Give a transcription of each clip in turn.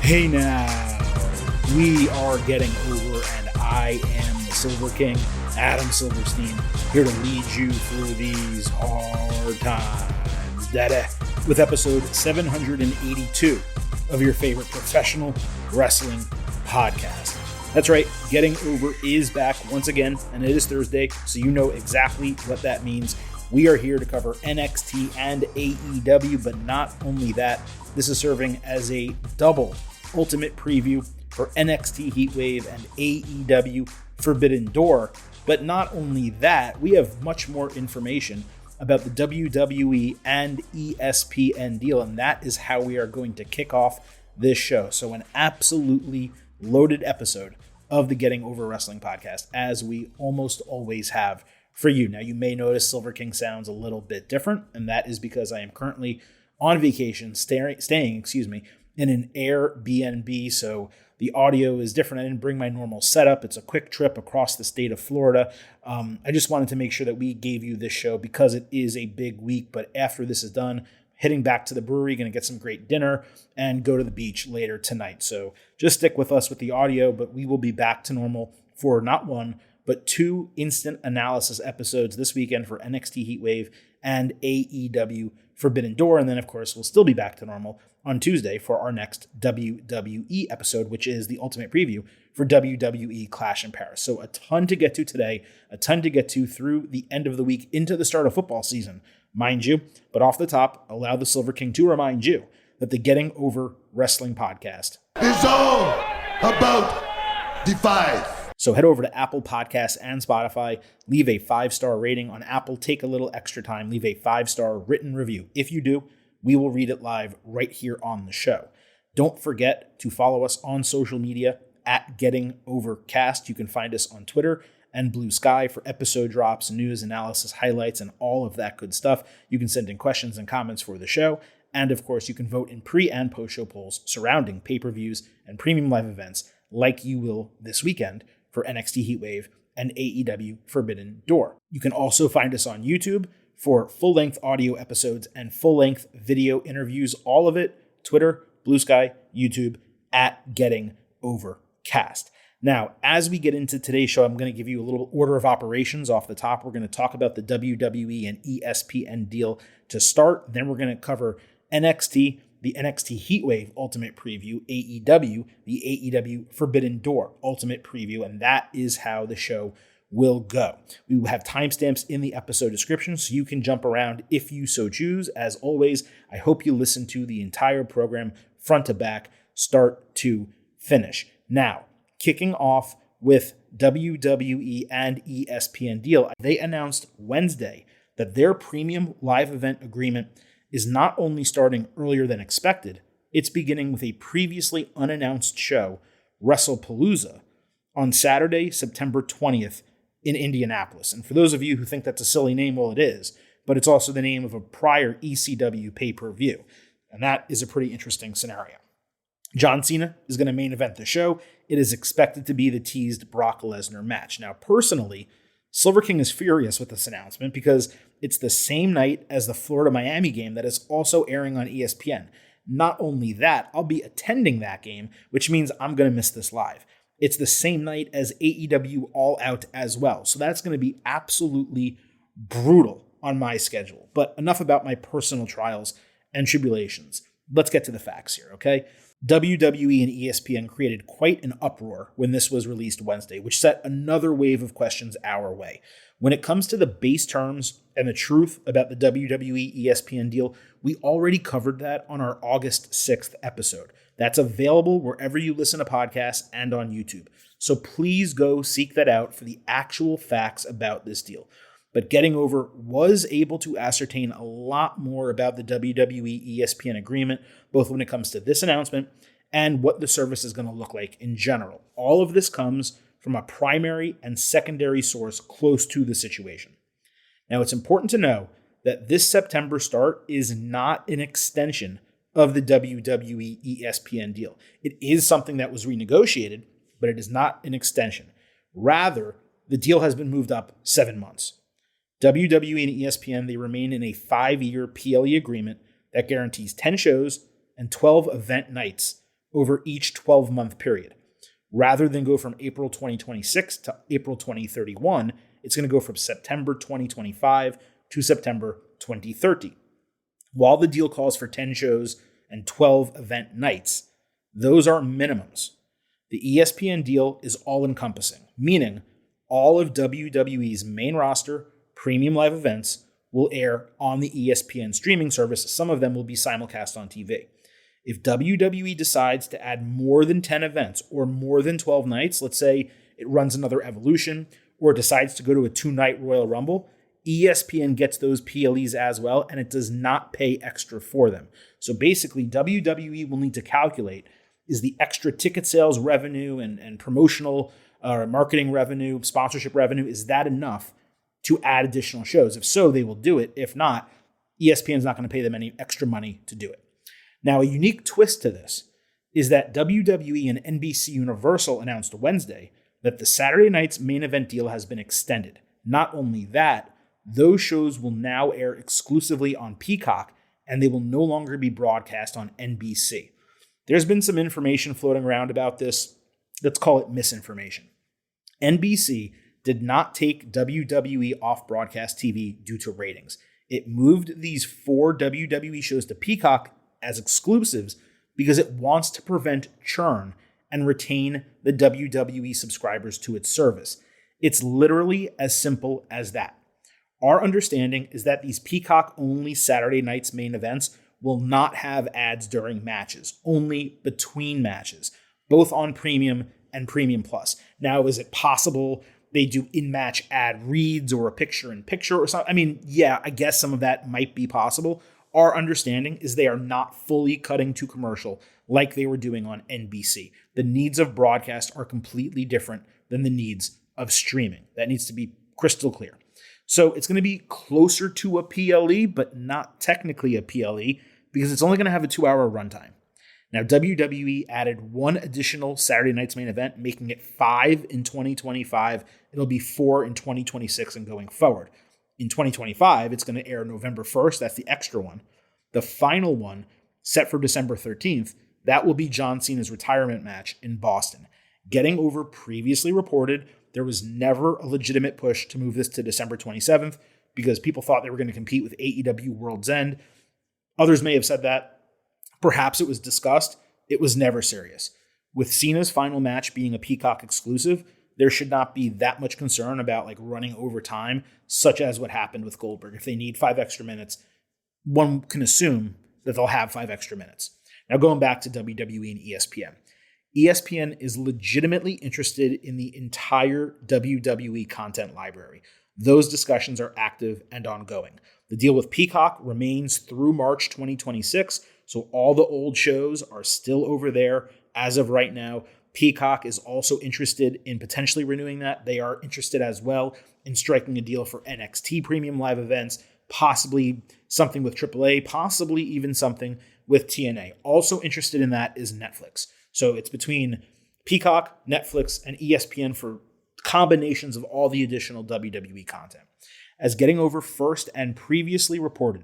Hey now, we are getting over, and I am the Silver King, Adam Silverstein, here to lead you through these hard times, Daddy, with episode 782 of your favorite professional wrestling podcast. That's right, Getting Over is back once again, and it is Thursday, so you know exactly what that means. We are here to cover NXT and AEW, but not only that, this is serving as a double ultimate preview for NXT Heatwave and AEW Forbidden Door. But not only that, we have much more information about the WWE and ESPN deal, and that is how we are going to kick off this show. So an absolutely loaded episode of the Getting Over Wrestling podcast, as we almost always have for you. Now, you may notice Silver King sounds a little bit different, and that is because I am currently on vacation, staying in an Airbnb, so the audio is different. I didn't bring my normal setup. It's a quick trip across the state of Florida. I just wanted to make sure that we gave you this show because it is a big week, but after this is done, heading back to the brewery, going to get some great dinner and go to the beach later tonight. So just stick with us with the audio, but we will be back to normal for not one, but two instant analysis episodes this weekend for NXT Heatwave and AEW Forbidden Door. And then, of course, we'll still be back to normal on Tuesday for our next WWE episode, which is the ultimate preview for WWE Clash in Paris. So a ton to get to today, a ton to get to through the end of the week into the start of football season, mind you. But off the top, allow the Silver King to remind you that the Getting Over Wrestling podcast is all about the five. So head over to Apple Podcasts and Spotify, leave a 5-star rating on Apple, take a little extra time, leave a 5-star written review. If you do, we will read it live right here on the show. Don't forget to follow us on social media at Getting Overcast. You can find us on Twitter and Blue Sky for episode drops, news, analysis, highlights, and all of that good stuff. You can send in questions and comments for the show. And of course, you can vote in pre- and post-show polls surrounding pay-per-views and premium live events like you will this weekend for NXT Heatwave and AEW Forbidden Door. You can also find us on YouTube for full-length audio episodes and full-length video interviews, all of it, Twitter, Blue Sky, YouTube, at Getting Overcast. Now, as we get into today's show, I'm going to give you a little order of operations off the top. We're going to talk about the WWE and ESPN deal to start. Then we're going to cover NXT, the NXT Heatwave Ultimate Preview, AEW, the AEW Forbidden Door Ultimate Preview, and that is how the show will go. We will have timestamps in the episode description so you can jump around if you so choose. As always, I hope you listen to the entire program front to back, start to finish. Now, kicking off with WWE and ESPN deal, they announced Wednesday that their premium live event agreement is not only starting earlier than expected, it's beginning with a previously unannounced show, Wrestlepalooza, on Saturday, September 20th in Indianapolis. And for those of you who think that's a silly name, well, it is, but it's also the name of a prior ECW pay-per-view. And that is a pretty interesting scenario. John Cena is going to main event the show. It is expected to be the teased Brock Lesnar match. Now, personally, Silver King is furious with this announcement because it's the same night as the Florida-Miami game that is also airing on ESPN. Not only that, I'll be attending that game, which means I'm going to miss this live. It's the same night as AEW All Out as well. So that's going to be absolutely brutal on my schedule. But enough about my personal trials and tribulations. Let's get to the facts here, okay? WWE and ESPN created quite an uproar when this was released Wednesday, which set another wave of questions our way. When it comes to the base terms and the truth about the WWE ESPN deal, we already covered that on our August 6th episode. That's available wherever you listen to podcasts and on YouTube. So please go seek that out for the actual facts about this deal. But Getting Over was able to ascertain a lot more about the WWE ESPN agreement, both when it comes to this announcement and what the service is going to look like in general. All of this comes from a primary and secondary source close to the situation. Now, it's important to know that this September start is not an extension of the WWE ESPN deal. It is something that was renegotiated, but it is not an extension. Rather, the deal has been moved up 7 months. WWE and ESPN, they remain in a 5-year PLE agreement that guarantees 10 shows and 12 event nights over each 12-month period. Rather than go from April 2026 to April 2031, it's going to go from September 2025 to September 2030. While the deal calls for 10 shows and 12 event nights, those are minimums. The ESPN deal is all-encompassing, meaning all of WWE's main roster, premium live events will air on the ESPN streaming service. Some of them will be simulcast on TV. If WWE decides to add more than 10 events or more than 12 nights, let's say it runs another Evolution or decides to go to a 2-night Royal Rumble, ESPN gets those PLEs as well, and it does not pay extra for them. So basically, WWE will need to calculate, is the extra ticket sales revenue and promotional marketing revenue, sponsorship revenue, is that enough to add additional shows? If so, they will do it. If not, ESPN is not going to pay them any extra money to do it. Now, a unique twist to this is that WWE and NBC Universal announced Wednesday that the Saturday night's main event deal has been extended. Not only that, those shows will now air exclusively on Peacock, and they will no longer be broadcast on NBC. There's been some information floating around about this. Let's call it misinformation. NBC did not take WWE off broadcast TV due to ratings. It moved these 4 WWE shows to Peacock as exclusives because it wants to prevent churn and retain the WWE subscribers to its service. It's literally as simple as that. Our understanding is that these Peacock-only Saturday night's main events will not have ads during matches, only between matches, both on Premium and Premium Plus. Now, is it possible they do in-match ad reads or a picture-in-picture or something? I mean, yeah, I guess some of that might be possible. Our understanding is they are not fully cutting to commercial like they were doing on NBC. The needs of broadcast are completely different than the needs of streaming. That needs to be crystal clear. So it's going to be closer to a PLE, but not technically a PLE because it's only going to have a 2-hour runtime. Now, WWE added 1 additional Saturday night's main event, making it 5 in 2025. It'll be 4 in 2026 and going forward. In 2025, it's going to air November 1st. That's the extra one. The final one, set for December 13th, that will be John Cena's retirement match in Boston. Getting Over previously reported there was never a legitimate push to move this to December 27th because people thought they were going to compete with AEW World's End. Others may have said that. Perhaps it was discussed. It was never serious. With Cena's final match being a Peacock exclusive, there should not be that much concern about running over time, such as what happened with Goldberg. If they need 5 extra minutes, one can assume that they'll have 5 extra minutes. Now going back to WWE and ESPN. ESPN is legitimately interested in the entire WWE content library. Those discussions are active and ongoing. The deal with Peacock remains through March 2026, so all the old shows are still over there as of right now. Peacock is also interested in potentially renewing that. They are interested as well in striking a deal for NXT premium live events, possibly something with AAA, possibly even something with TNA. Also interested in that is Netflix. So it's between Peacock, Netflix, and ESPN for combinations of all the additional WWE content. As Getting Over first and previously reported,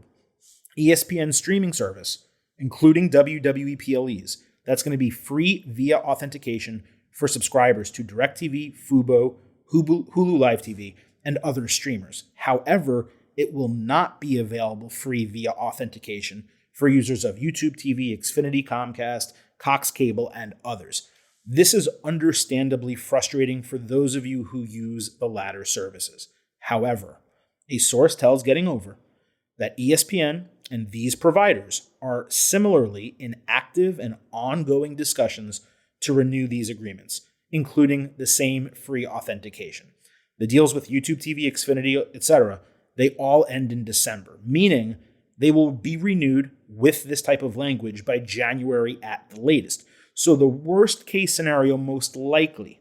ESPN streaming service, including WWE PLEs, that's going to be free via authentication for subscribers to DirecTV, Fubo, Hulu Live TV, and other streamers. However, it will not be available free via authentication for users of YouTube TV, Xfinity, Comcast, Cox Cable, and others. This is understandably frustrating for those of you who use the latter services. However, a source tells Getting Over that ESPN and these providers are similarly in active and ongoing discussions to renew these agreements, including the same free authentication. The deals with YouTube TV, Xfinity, etc., they all end in December, meaning they will be renewed with this type of language by January at the latest. So the worst case scenario, most likely,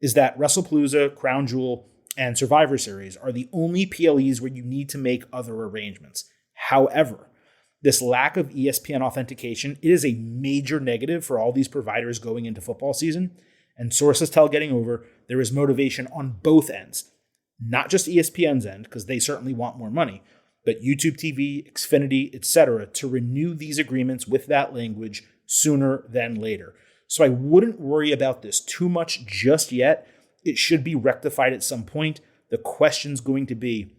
is that Wrestlepalooza, Crown Jewel, and Survivor Series are the only PLEs where you need to make other arrangements. However, this lack of ESPN authentication, it is a major negative for all these providers going into football season. And sources tell Getting Over there is motivation on both ends, not just ESPN's end, because they certainly want more money, but YouTube TV, Xfinity, etc., to renew these agreements with that language sooner than later. So I wouldn't worry about this too much just yet. It should be rectified at some point. The question's going to be,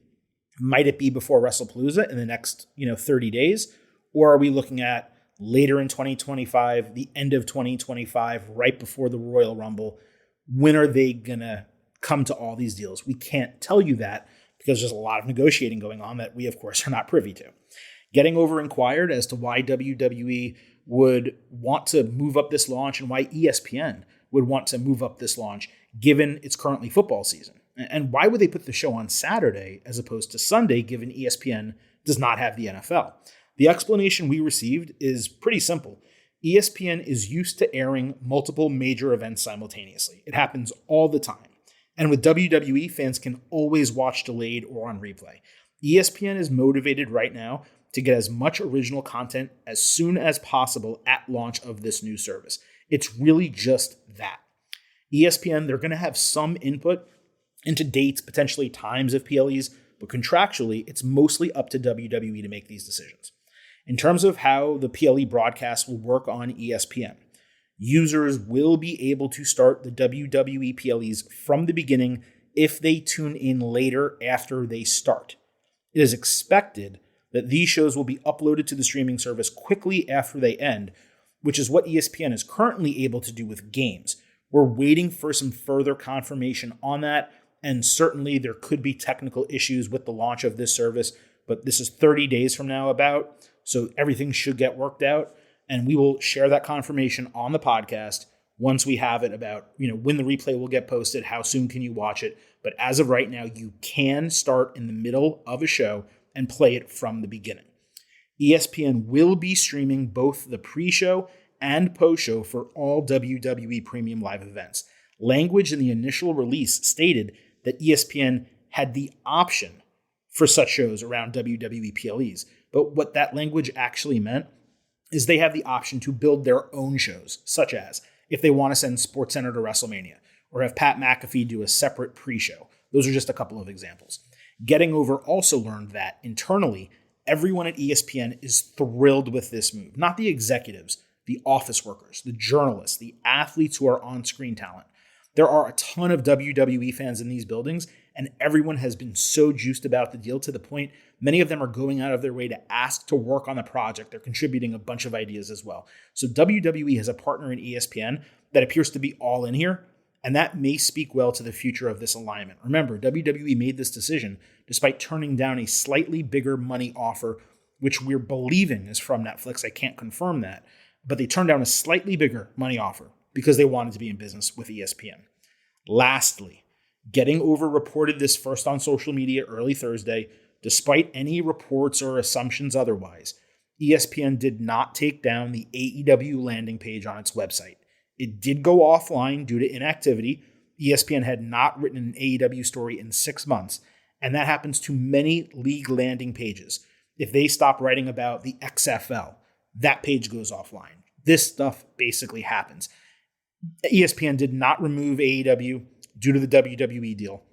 might it be before Wrestlepalooza in the next 30 days? Or are we looking at later in 2025, the end of 2025, right before the Royal Rumble? When are they going to come to all these deals? We can't tell you that because there's a lot of negotiating going on that we, of course, are not privy to. Getting Over inquired as to why WWE would want to move up this launch and why ESPN would want to move up this launch given it's currently football season. And why would they put the show on Saturday as opposed to Sunday given ESPN does not have the NFL? The explanation we received is pretty simple. ESPN is used to airing multiple major events simultaneously. It happens all the time. And with WWE, fans can always watch delayed or on replay. ESPN is motivated right now to get as much original content as soon as possible at launch of this new service. It's really just that. ESPN, they're going to have some input into dates, potentially times of PLEs, but contractually, it's mostly up to WWE to make these decisions. In terms of how the PLE broadcast will work on ESPN, users will be able to start the WWE PLEs from the beginning if they tune in later after they start. It is expected that these shows will be uploaded to the streaming service quickly after they end, which is what ESPN is currently able to do with games. We're waiting for some further confirmation on that, and certainly there could be technical issues with the launch of this service, but this is 30 days from now about, so everything should get worked out, and we will share that confirmation on the podcast once we have it about, when the replay will get posted, how soon can you watch it. But as of right now, you can start in the middle of a show and play it from the beginning. ESPN will be streaming both the pre-show and post-show for all WWE Premium Live events. Language in the initial release stated that ESPN had the option for such shows around WWE PLEs. But what that language actually meant is they have the option to build their own shows, such as if they want to send SportsCenter to WrestleMania or have Pat McAfee do a separate pre-show. Those are just a couple of examples. Getting Over also learned that internally, everyone at ESPN is thrilled with this move. Not the executives, the office workers, the journalists, the athletes who are on-screen talent. There are a ton of WWE fans in these buildings, and everyone has been so juiced about the deal to the point many of them are going out of their way to ask to work on the project. They're contributing a bunch of ideas as well. So WWE has a partner in ESPN that appears to be all in here, and that may speak well to the future of this alignment. Remember, WWE made this decision despite turning down a slightly bigger money offer, which we're believing is from Netflix. I can't confirm that, but they turned down a slightly bigger money offer because they wanted to be in business with ESPN. Lastly, Getting Over reported this first on social media early Thursday. Despite any reports or assumptions otherwise, ESPN did not take down the AEW landing page on its website. It did go offline due to inactivity. ESPN had not written an AEW story in 6 months, and that happens to many league landing pages. If they stop writing about the XFL, that page goes offline. This stuff basically happens. ESPN did not remove AEW due to the WWE deal.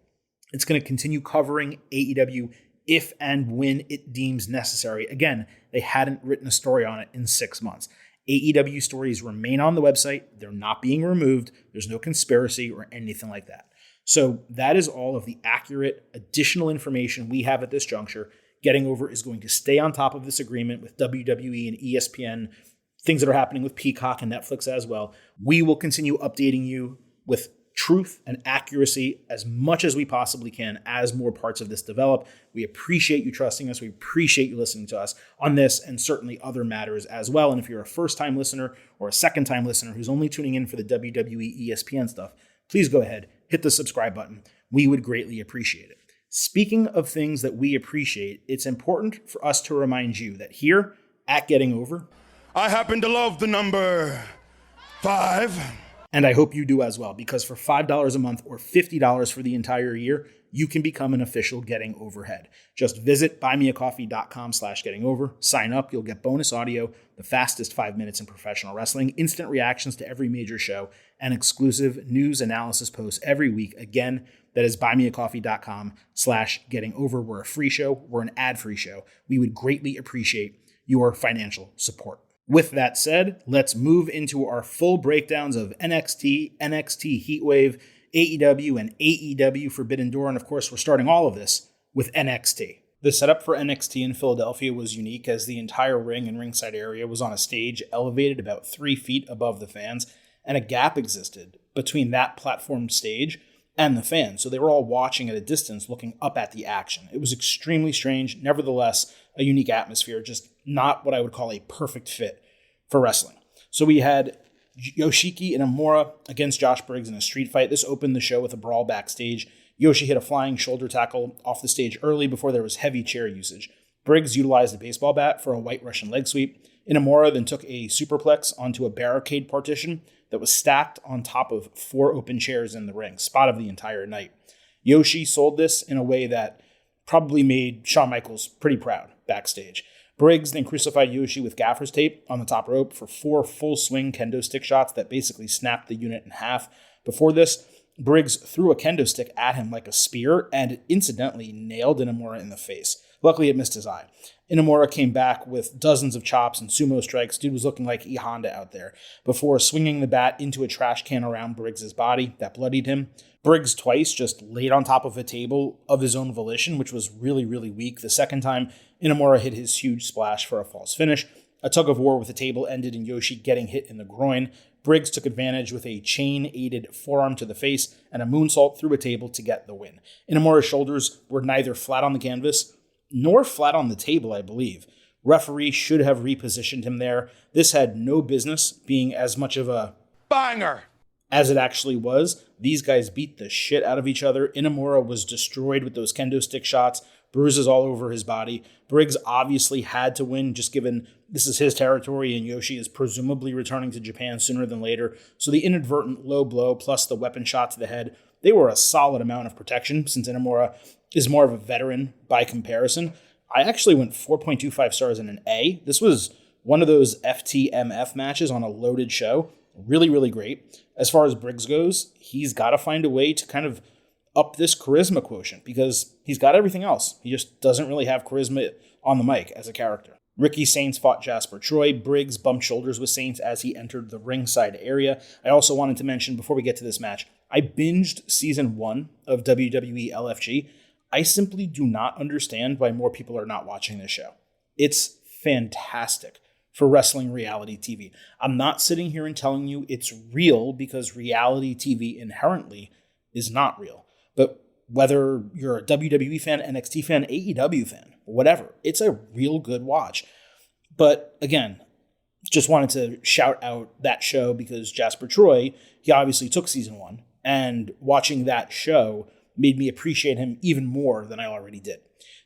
It's going to continue covering AEW if and when it deems necessary. Again, they hadn't written a story on it in 6 months. AEW stories remain on the website. They're not being removed. There's no conspiracy or anything like that. So that is all of the accurate additional information we have at this juncture. Getting Over is going to stay on top of this agreement with WWE and ESPN, things that are happening with Peacock and Netflix as well. We will continue updating you with truth and accuracy as much as we possibly can as more parts of this develop. We appreciate you trusting us. We appreciate you listening to us on this and certainly other matters as well. And if you're a first-time listener or a second-time listener who's only tuning in for the WWE ESPN stuff, please go ahead, hit the subscribe button. We would greatly appreciate it. Speaking of things that we appreciate, it's important for us to remind you that here at Getting Over, I happen to love the number 5. And I hope you do as well, because for $5 a month or $50 for the entire year, you can become an official Getting Overhead. Just visit buymeacoffee.com/gettingover, sign up, you'll get bonus audio, the fastest 5 minutes in professional wrestling, instant reactions to every major show, and exclusive news analysis posts every week. Again, that is buymeacoffee.com/gettingover. We're a free show. We're an ad-free show. We would greatly appreciate your financial support. With that said, let's move into our full breakdowns of NXT, NXT Heatwave, AEW, and AEW Forbidden Door. And of course, we're starting all of this with NXT. The setup for NXT in Philadelphia was unique, as the entire ring and ringside area was on a stage elevated about 3 feet above the fans, and a gap existed between that platform stage and the fans. So they were all watching at a distance, looking up at the action. It was extremely strange, nevertheless, a unique atmosphere, just not what I would call a perfect fit for wrestling. So we had Yoshiki Inamura against Josh Briggs in a street fight. This opened the show with a brawl backstage. Yoshi hit a flying shoulder tackle off the stage early before there was heavy chair usage. Briggs utilized a baseball bat for a white Russian leg sweep. Inamura then took a superplex onto a barricade partition that was stacked on top of 4 open chairs in the ring, spot of the entire night. Yoshi sold this in a way that probably made Shawn Michaels pretty proud backstage. Briggs then crucified Yoshi with gaffer's tape on the top rope for 4 full swing kendo stick shots that basically snapped the unit in half. Before this, Briggs threw a kendo stick at him like a spear and incidentally nailed Inamura in the face. Luckily, it missed his eye. Inamura came back with dozens of chops and sumo strikes. Dude was looking like E Honda out there before swinging the bat into a trash can around Briggs' body that bloodied him. Briggs twice just laid on top of a table of his own volition, which was really, really weak. The second time, Inamura hit his huge splash for a false finish. A tug of war with the table ended in Yoshi getting hit in the groin. Briggs took advantage with a chain-aided forearm to the face and a moonsault through a table to get the win. Inamura's shoulders were neither flat on the canvas nor flat on the table, I believe. Referee should have repositioned him there. This had no business being as much of a banger as it actually was. These guys beat the shit out of each other. Inamura was destroyed with those kendo stick shots, bruises all over his body. Briggs obviously had to win, just given this is his territory and Yoshi is presumably returning to Japan sooner than later. So the inadvertent low blow plus the weapon shot to the head, they were a solid amount of protection since Inamura is more of a veteran by comparison. I actually went 4.25 stars and an A. This was one of those FTMF matches on a loaded show. Really, really great. As far as Briggs goes, he's got to find a way to kind of up this charisma quotient because he's got everything else. He just doesn't really have charisma on the mic as a character. Ricky Saints fought Jasper Troy. Briggs bumped shoulders with Saints as he entered the ringside area. I also wanted to mention, before we get to this match, I binged season 1 of WWE LFG. I simply do not understand why more people are not watching this show. It's fantastic for wrestling reality TV. I'm not sitting here and telling you it's real because reality TV inherently is not real. But whether you're a WWE fan, NXT fan, AEW fan, whatever, it's a real good watch. But again, just wanted to shout out that show because Jasper Troy, he obviously took season 1, and watching that show made me appreciate him even more than I already did.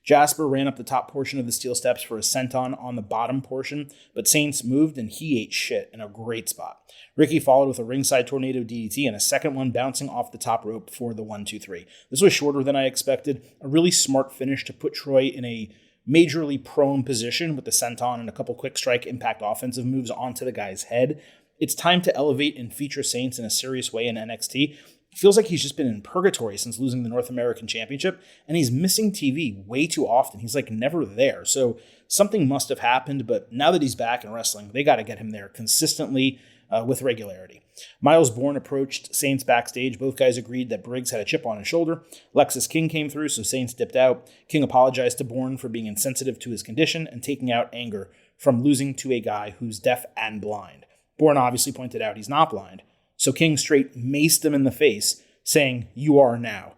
Jasper ran up the top portion of the steel steps for a senton on the bottom portion, but Saints moved and he ate shit in a great spot. Ricky followed with a ringside tornado DDT and a second one bouncing off the top rope for the 1-2-3. This was shorter than I expected, a really smart finish to put Troy in a majorly prone position with the senton and a couple quick strike impact offensive moves onto the guy's head. It's time to elevate and feature Saints in a serious way in NXT. It feels like he's just been in purgatory since losing the North American Championship, and he's missing TV way too often. He's like never there. So something must have happened, but now that he's back in wrestling, they got to get him there consistently with regularity. Miles Bourne approached Saints backstage. Both guys agreed that Briggs had a chip on his shoulder. Lexus King came through, so Saints dipped out. King apologized to Bourne for being insensitive to his condition and taking out anger from losing to a guy who's deaf and blind. Bourne obviously pointed out he's not blind. So King straight maced him in the face, saying, "You are now."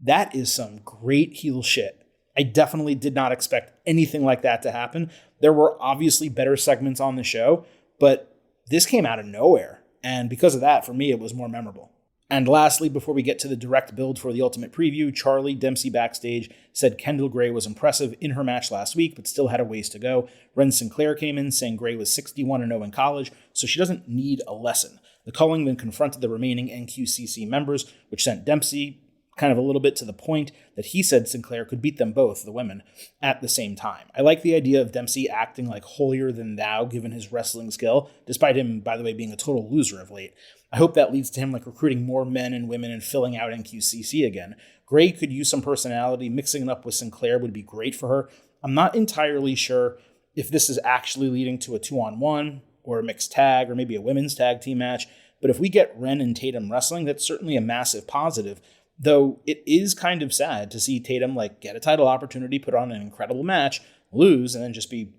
That is some great heel shit. I definitely did not expect anything like that to happen. There were obviously better segments on the show, but this came out of nowhere. And because of that, for me, it was more memorable. And lastly, before we get to the direct build for the Ultimate Preview, Charlie Dempsey backstage said Kendall Gray was impressive in her match last week, but still had a ways to go. Ren Sinclair came in saying Gray was 61-0 in college, so she doesn't need a lesson. The Culling then confronted the remaining NQCC members, which sent Dempsey kind of a little bit to the point that he said Sinclair could beat them both, the women, at the same time. I like the idea of Dempsey acting like holier than thou given his wrestling skill, despite him, by the way, being a total loser of late. I hope that leads to him like recruiting more men and women and filling out NQCC again. Gray could use some personality. Mixing it up with Sinclair would be great for her. I'm not entirely sure if this is actually leading to a 2-on-1 or a mixed tag or maybe a women's tag team match. But if we get Ren and Tatum wrestling, that's certainly a massive positive. Though it is kind of sad to see Tatum get a title opportunity, put on an incredible match, lose, and then just be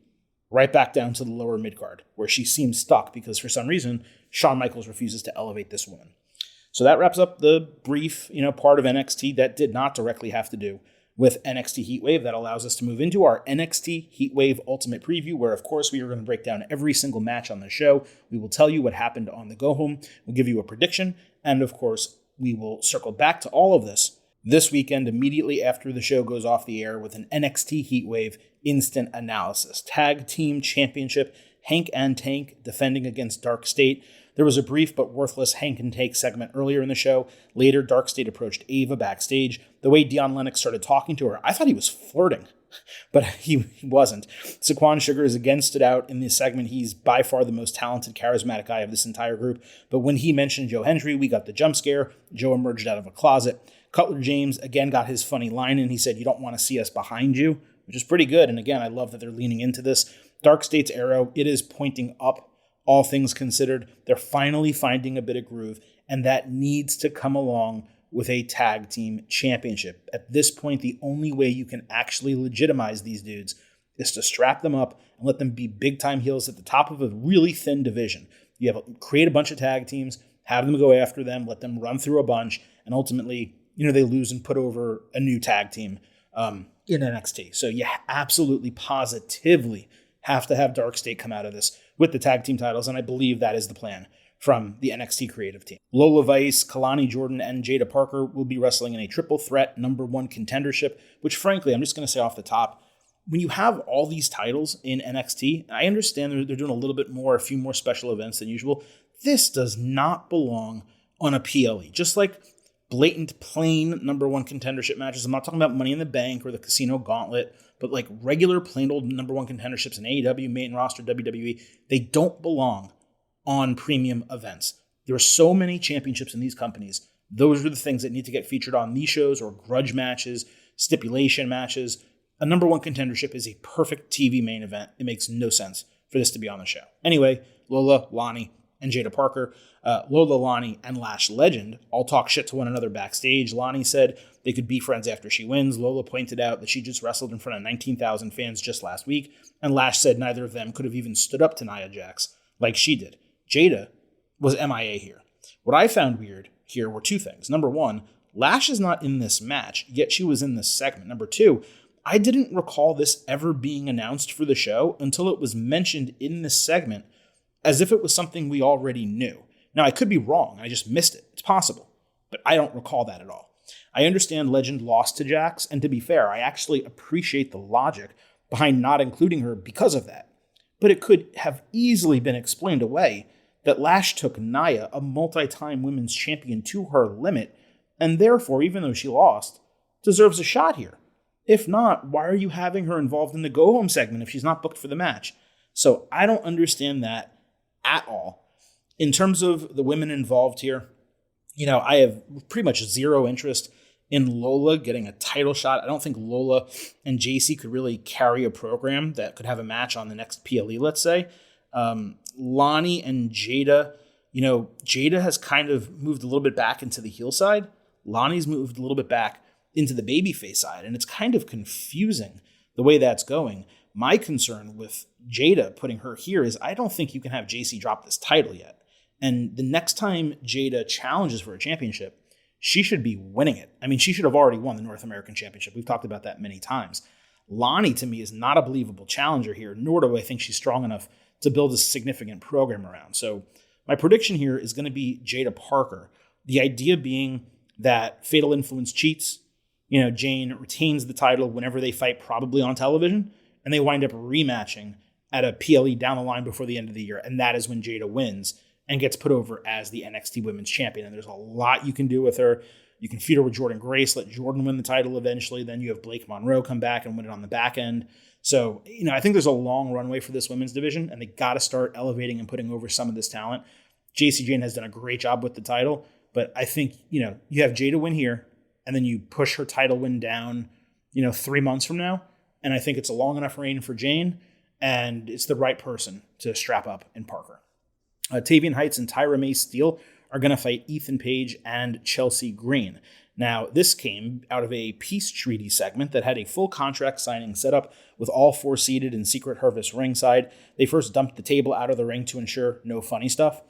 right back down to the lower mid-card, where she seems stuck because for some reason, Shawn Michaels refuses to elevate this woman. So that wraps up the brief, part of NXT that did not directly have to do with NXT Heatwave. That allows us to move into our NXT Heatwave Ultimate Preview, where, of course, we are going to break down every single match on the show. We will tell you what happened on the go-home. We'll give you a prediction. And, of course, we will circle back to all of this weekend immediately after the show goes off the air with an NXT Heatwave instant analysis. Tag Team Championship, Hank and Tank defending against Dark State. There was a brief but worthless Hank and Tank segment earlier in the show. Later, Dark State approached Ava backstage. The way Dion Lennox started talking to her, I thought he was flirting, but he wasn't. Saquon Sugars again stood out in this segment. He's by far the most talented, charismatic guy of this entire group. But when he mentioned Joe Hendry, we got the jump scare. Joe emerged out of a closet. Cutler James again got his funny line in. He said, "You don't want to see us behind you," which is pretty good. And again, I love that they're leaning into this. Dark State's arrow, it is pointing up. All things considered, they're finally finding a bit of groove, and that needs to come along with a tag team championship. At this point, the only way you can actually legitimize these dudes is to strap them up and let them be big-time heels at the top of a really thin division. Create a bunch of tag teams, have them go after them, let them run through a bunch, and ultimately, they lose and put over a new tag team in NXT. So you absolutely, positively have to have Dark State come out of this with the tag team titles, and I believe that is the plan from the NXT creative team. Lola Vice, Kalani Jordan, and Jada Parker will be wrestling in a triple threat number one contendership, which frankly, I'm just going to say off the top, when you have all these titles in NXT, I understand they're doing a little bit more, a few more special events than usual. This does not belong on a PLE. Just like blatant, plain number one contendership matches. I'm not talking about Money in the Bank or the Casino Gauntlet, but regular plain old number one contenderships in AEW, main roster, WWE, they don't belong on premium events. There are so many championships in these companies. Those are the things that need to get featured on these shows or grudge matches, stipulation matches. A number one contendership is a perfect TV main event. It makes no sense for this to be on the show. Anyway, Lola, Lonnie, and Jada Parker. Lola, Lonnie, and Lash Legend all talk shit to one another backstage. Lonnie said they could be friends after she wins. Lola pointed out that she just wrestled in front of 19,000 fans just last week. And Lash said neither of them could have even stood up to Nia Jax like she did. Jada was MIA here. What I found weird here were two things. Number one, Lash is not in this match, yet she was in this segment. Number two, I didn't recall this ever being announced for the show until it was mentioned in this segment as if it was something we already knew. Now, I could be wrong. I just missed it. It's possible. But I don't recall that at all. I understand Legend lost to Jax, and to be fair, I actually appreciate the logic behind not including her because of that. But it could have easily been explained away that Lash took Nia, a multi-time women's champion, to her limit, and therefore, even though she lost, deserves a shot here. If not, why are you having her involved in the go-home segment if she's not booked for the match? So I don't understand that at all. In terms of the women involved here, I have pretty much zero interest in Lola getting a title shot. I don't think Lola and JC could really carry a program that could have a match on the next PLE, let's say. Lonnie and Jada, Jada has kind of moved a little bit back into the heel side. Lonnie's moved a little bit back into the babyface side, and it's kind of confusing the way that's going. My concern with Jada putting her here is I don't think you can have JC drop this title yet. And the next time Jada challenges for a championship, she should be winning it. I mean, she should have already won the North American Championship. We've talked about that many times. Lonnie, to me, is not a believable challenger here, nor do I think she's strong enough to build a significant program around. So my prediction here is going to be Jada Parker. The idea being that Fatal Influence cheats. Jane retains the title whenever they fight, probably on television, and they wind up rematching at a PLE down the line before the end of the year. And that is when Jada wins and gets put over as the NXT Women's Champion. And there's a lot you can do with her. You can feed her with Jordynne Grace, let Jordan win the title eventually. Then you have Blake Monroe come back and win it on the back end. So, I think there's a long runway for this women's division, and they got to start elevating and putting over some of this talent. JC Jane has done a great job with the title, but I think, you have Jada win here, and then you push her title win down, 3 months from now. And I think it's a long enough reign for Jane. and it's the right person to strap up in Parker. Tavian Heights and Tyra May Steele are going to fight Ethan Page and Chelsea Green. Now, this came out of a peace treaty segment that had a full contract signing set up with all four seated in Secret Harvest ringside. They first dumped the table out of the ring to ensure no funny stuff.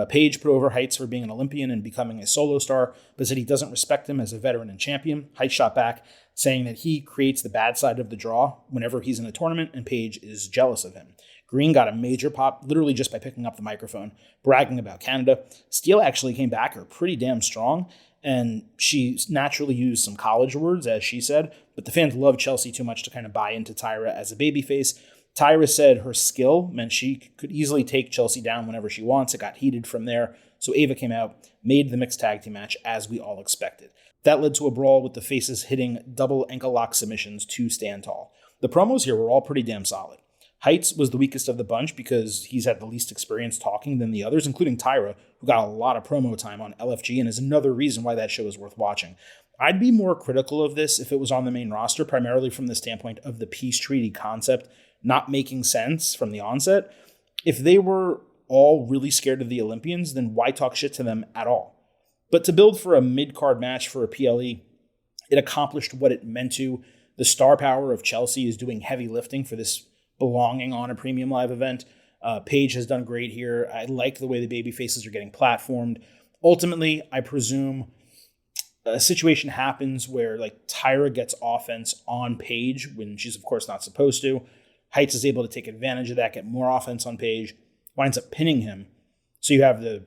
Page put over Heights for being an Olympian and becoming a solo star, but said he doesn't respect him as a veteran and champion. Heights shot back, saying that he creates the bad side of the draw whenever he's in a tournament, and Page is jealous of him. Green got a major pop, literally just by picking up the microphone, bragging about Canada. Steele actually came back her pretty damn strong, and she naturally used some college words, as she said, but the fans loved Chelsea too much to kind of buy into Tyra as a babyface. Tyra said her skill meant she could easily take Chelsea down whenever she wants. It got heated from there, so Ava came out, made the mixed tag team match as we all expected. That led to a brawl with the faces hitting double ankle lock submissions to stand tall. The promos here were all pretty damn solid. Heights was the weakest of the bunch because he's had the least experience talking than the others, including Tyra, who got a lot of promo time on LFG and is another reason why that show is worth watching. I'd be more critical of this if it was on the main roster, primarily from the standpoint of the peace treaty concept not making sense from the onset. If they were all really scared of the Olympians, then why talk shit to them at all? But to build for a mid-card match for a PLE, it accomplished what it meant to. The star power of Chelsea is doing heavy lifting for this belonging on a premium live event. Paige has done great here. I like the way the baby faces are getting platformed. Ultimately, I presume a situation happens where like Tyra gets offense on Paige when she's of course not supposed to. Heights is able to take advantage of that, get more offense on Paige, winds up pinning him. So you have the,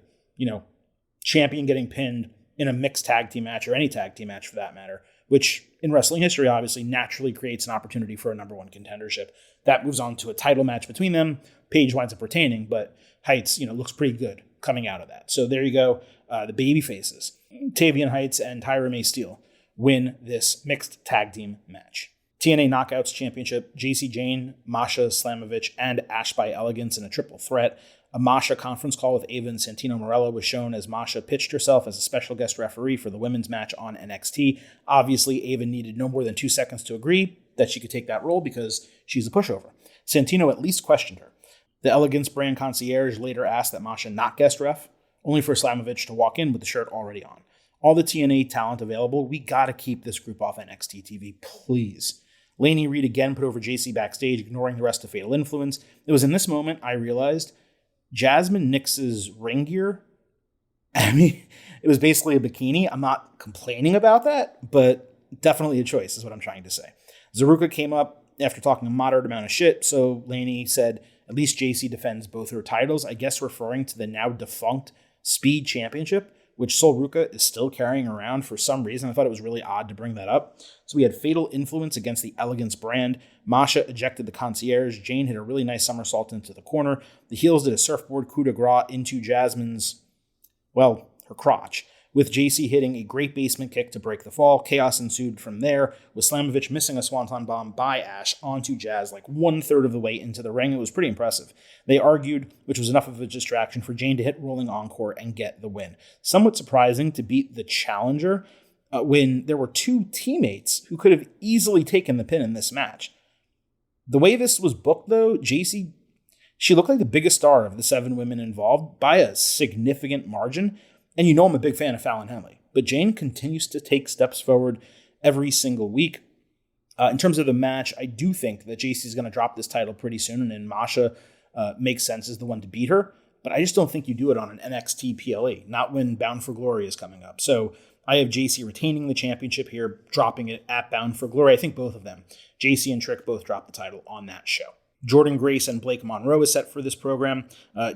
champion getting pinned in a mixed tag team match or any tag team match for that matter, which in wrestling history obviously naturally creates an opportunity for a number one contendership. That moves on to a title match between them. Paige winds up retaining, but Heights, looks pretty good coming out of that. So there you go. The baby faces, Tavian Heights and Tyra May Steele, win this mixed tag team match. TNA Knockouts Championship, JC Jane, Masha Slamovich, and Ash by Elegance in a triple threat. A Masha conference call with Ava and Santino Marella was shown as Masha pitched herself as a special guest referee for the women's match on NXT. Obviously, Ava needed no more than 2 seconds to agree that she could take that role because she's a pushover. Santino at least questioned her. The Elegance brand concierge later asked that Masha not guest ref, only for Slamovich to walk in with the shirt already on. All the TNA talent available, we gotta keep this group off NXT TV, please. Laney Reed again put over JC backstage, ignoring the rest of Fatal Influence. It was in this moment I realized Jasmine Nix's ring gear, it was basically a bikini. I'm not complaining about that, but definitely a choice is what I'm trying to say. Zaruka came up after talking a moderate amount of shit, so Laney said at least JC defends both her titles, I guess referring to the now defunct Speed Championship, which Sol Ruca is still carrying around for some reason. I thought it was really odd to bring that up. So we had Fatal Influence against the Elegance brand. Masha ejected the concierge. Jane hit a really nice somersault into the corner. The heels did a surfboard coup de grace into Jasmine's, her crotch, with JC hitting a great basement kick to break the fall. Chaos ensued from there, with Slamovich missing a swanton bomb by Ash onto Jazz like 1/3 of the way into the ring. It was pretty impressive. They argued, which was enough of a distraction for Jane to hit Rolling Encore and get the win. Somewhat surprising to beat the challenger when there were two teammates who could have easily taken the pin in this match. The way this was booked, though, JC, she looked like the biggest star of the 7 women involved by a significant margin. And I'm a big fan of Fallon Henley. But Jane continues to take steps forward every single week. In terms of the match, I do think that JC is going to drop this title pretty soon, and then Masha makes sense as the one to beat her. But I just don't think you do it on an NXT PLE, not when Bound for Glory is coming up. So I have JC retaining the championship here, dropping it at Bound for Glory. I think both of them, JC and Trick, both dropped the title on that show. Jordan Grace and Blake Monroe is set for this program.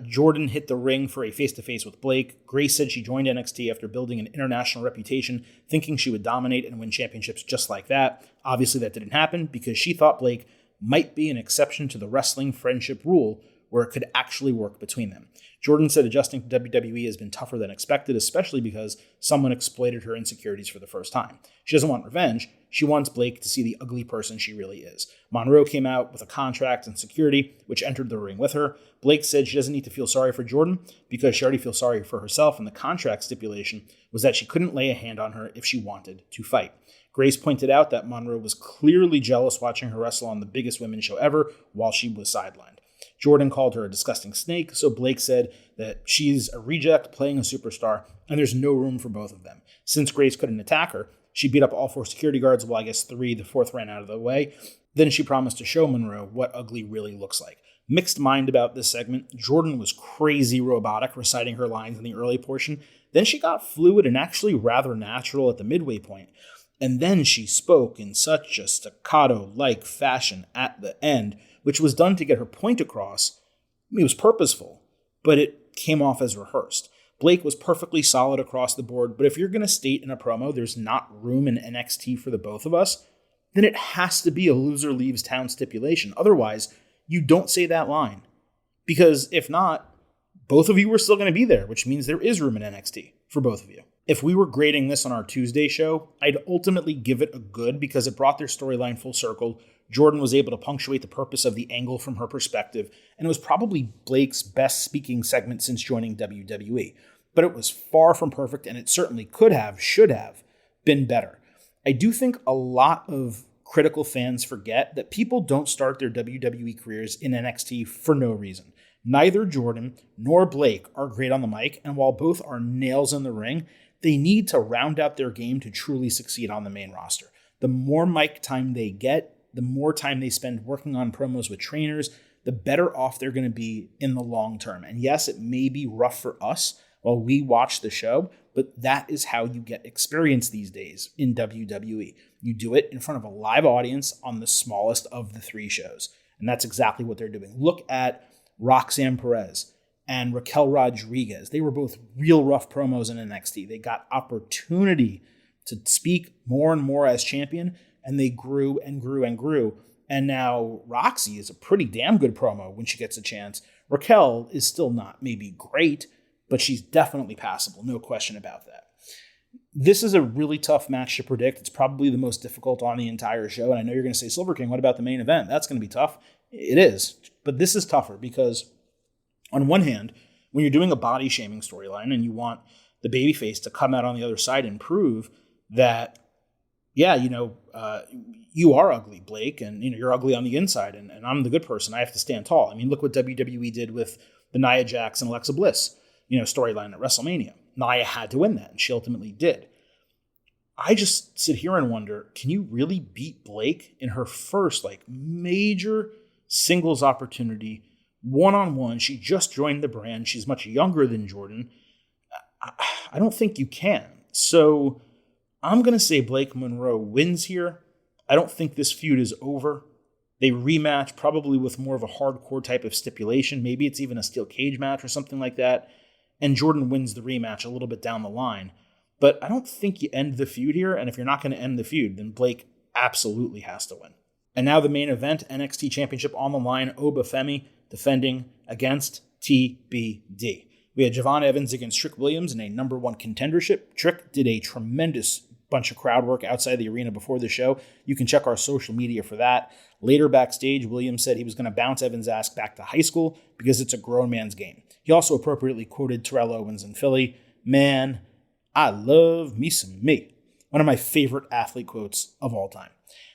Jordan hit the ring for a face-to-face with Blake. Grace said she joined NXT after building an international reputation, thinking she would dominate and win championships just like that. Obviously, that didn't happen because she thought Blake might be an exception to the wrestling friendship rule where it could actually work between them. Jordan said adjusting to WWE has been tougher than expected, especially because someone exploited her insecurities for the first time. She doesn't want revenge. She wants Blake to see the ugly person she really is. Monroe came out with a contract and security, which entered the ring with her. Blake said she doesn't need to feel sorry for Jordan because she already feels sorry for herself, and the contract stipulation was that she couldn't lay a hand on her if she wanted to fight. Grace pointed out that Monroe was clearly jealous watching her wrestle on the biggest women's show ever while she was sidelined. Jordan called her a disgusting snake, so Blake said that she's a reject playing a superstar, and there's no room for both of them. Since Grace couldn't attack her, she beat up all 4 security guards, well, I guess 3, the 4th ran out of the way. Then she promised to show Monroe what ugly really looks like. Mixed mind about this segment. Jordan was crazy robotic reciting her lines in the early portion. Then she got fluid and actually rather natural at the midway point. And then she spoke in such a staccato-like fashion at the end, which was done to get her point across. It was purposeful, but it came off as rehearsed. Blake was perfectly solid across the board, but if you're going to state in a promo there's not room in NXT for the both of us, then it has to be a loser leaves town stipulation. Otherwise, you don't say that line. Because if not, both of you are still going to be there, which means there is room in NXT for both of you. If we were grading this on our Tuesday show, I'd ultimately give it a good because it brought their storyline full circle. Jordan was able to punctuate the purpose of the angle from her perspective, and it was probably Blake's best speaking segment since joining WWE. But it was far from perfect, and it certainly should have been better. I do think a lot of critical fans forget that people don't start their WWE careers in NXT for no reason. Neither Jordan nor Blake are great on the mic, and while both are nails in the ring, they need to round out their game to truly succeed on the main roster. The more mic time they get, the more time they spend working on promos with trainers, the better off they're going to be in the long term. And yes, it may be rough for us while we watch the show, but that is how you get experience these days in WWE. You do it in front of a live audience on the smallest of the 3 shows. And that's exactly what they're doing. Look at Roxanne Perez and Raquel Rodriguez. They were both real rough promos in NXT. They got opportunity to speak more and more as champion, and they grew and grew and grew. And now Roxy is a pretty damn good promo when she gets a chance. Raquel is still not maybe great, but she's definitely passable, no question about that. This is a really tough match to predict. It's probably the most difficult on the entire show. And I know you're going to say, Silver King, what about the main event? That's going to be tough. It is. But this is tougher because on one hand, when you're doing a body shaming storyline and you want the babyface to come out on the other side and prove that, yeah, you are ugly, Blake, and you're ugly on the inside, and I'm the good person. I have to stand tall. I mean, look what WWE did with the Nia Jax and Alexa Bliss, storyline at WrestleMania. Nia had to win that, and she ultimately did. I just sit here and wonder, can you really beat Blake in her first major singles opportunity, one-on-one? She just joined the brand. She's much younger than Jordan. I don't think you can. So I'm going to say Blake Monroe wins here. I don't think this feud is over. They rematch probably with more of a hardcore type of stipulation. Maybe it's even a steel cage match or something like that. And Jordan wins the rematch a little bit down the line. But I don't think you end the feud here. And if you're not going to end the feud, then Blake absolutely has to win. And now the main event, NXT Championship on the line, Oba Femi defending against TBD. We had Javon Evans against Trick Williams in a number 1 contendership. Trick did a tremendous bunch of crowd work outside the arena before the show. You can check our social media for that. Later backstage, Williams said he was going to bounce Evans' ass back to high school because it's a grown man's game. He also appropriately quoted Terrell Owens in Philly, "Man, I love me some me." One of my favorite athlete quotes of all time.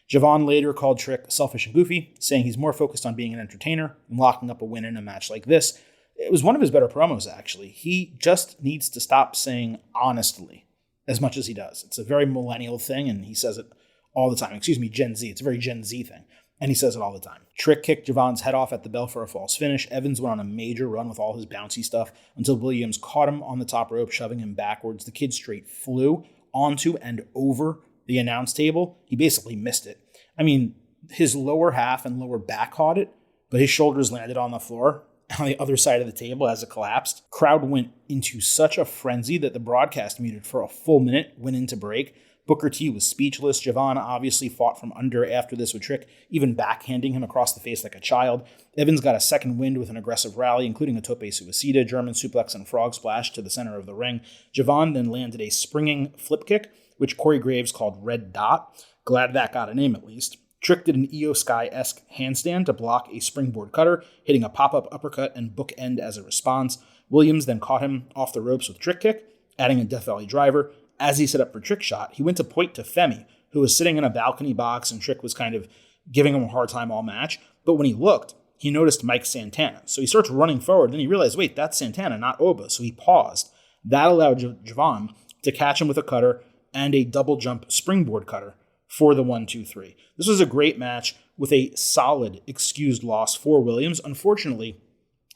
Javon later called Trick selfish and goofy, saying he's more focused on being an entertainer and locking up a win in a match like this. It was one of his better promos, actually. He just needs to stop saying honestly as much as he does. It's a very millennial thing, and he says it all the time. Excuse me, Gen Z. It's a very Gen Z thing, and he says it all the time. Trick kicked Javon's head off at the bell for a false finish. Evans went on a major run with all his bouncy stuff until Williams caught him on the top rope, shoving him backwards. The kid straight flew onto and over the announce table. He basically missed it. I mean, his lower half and lower back caught it, but his shoulders landed on the floor on the other side of the table as it collapsed. Crowd went into such a frenzy that the broadcast muted for a full minute, went into break. Booker T was speechless. Javon obviously fought from under after this with Trick, even backhanding him across the face like a child. Evans got a second wind with an aggressive rally, including a tope suicida, German suplex, and frog splash to the center of the ring. Javon then landed a springing flip kick, which Corey Graves called Red Dot. Glad that got a name at least. Trick did an Io Sky-esque handstand to block a springboard cutter, hitting a pop-up uppercut and bookend as a response. Williams then caught him off the ropes with Trick kick, adding a Death Valley driver. As he set up for Trick shot, he went to point to Femi, who was sitting in a balcony box, and Trick was kind of giving him a hard time all match. But when he looked, he noticed Mike Santana. So he starts running forward. Then he realized, wait, that's Santana, not Oba. So he paused. That allowed Javon to catch him with a cutter and a double jump springboard cutter for the 1-2-3. This was a great match with a solid excused loss for Williams. Unfortunately,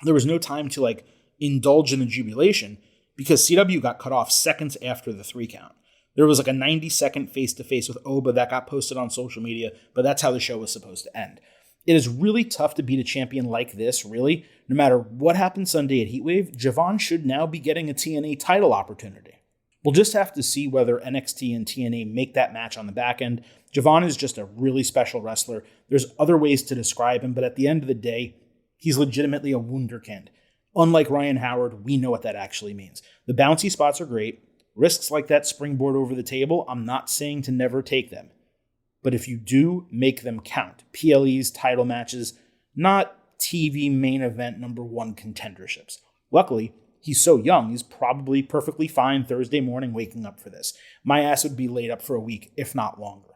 there was no time to indulge in the jubilation because CW got cut off seconds after the 3 count. There was a 90-second face-to-face with Oba that got posted on social media, but that's how the show was supposed to end. It is really tough to beat a champion like this, really. No matter what happens Sunday at Heatwave, Javon should now be getting a TNA title opportunity. We'll just have to see whether NXT and TNA make that match on the back end. Javon is just a really special wrestler. There's other ways to describe him, but at the end of the day, he's legitimately a wunderkind. Unlike Ryan Howard, we know what that actually means. The bouncy spots are great. Risks like that springboard over the table, I'm not saying to never take them. But if you do, make them count. PLEs, title matches, not TV main event number 1 contenderships. Luckily, he's so young, he's probably perfectly fine Thursday morning waking up for this. My ass would be laid up for a week, if not longer.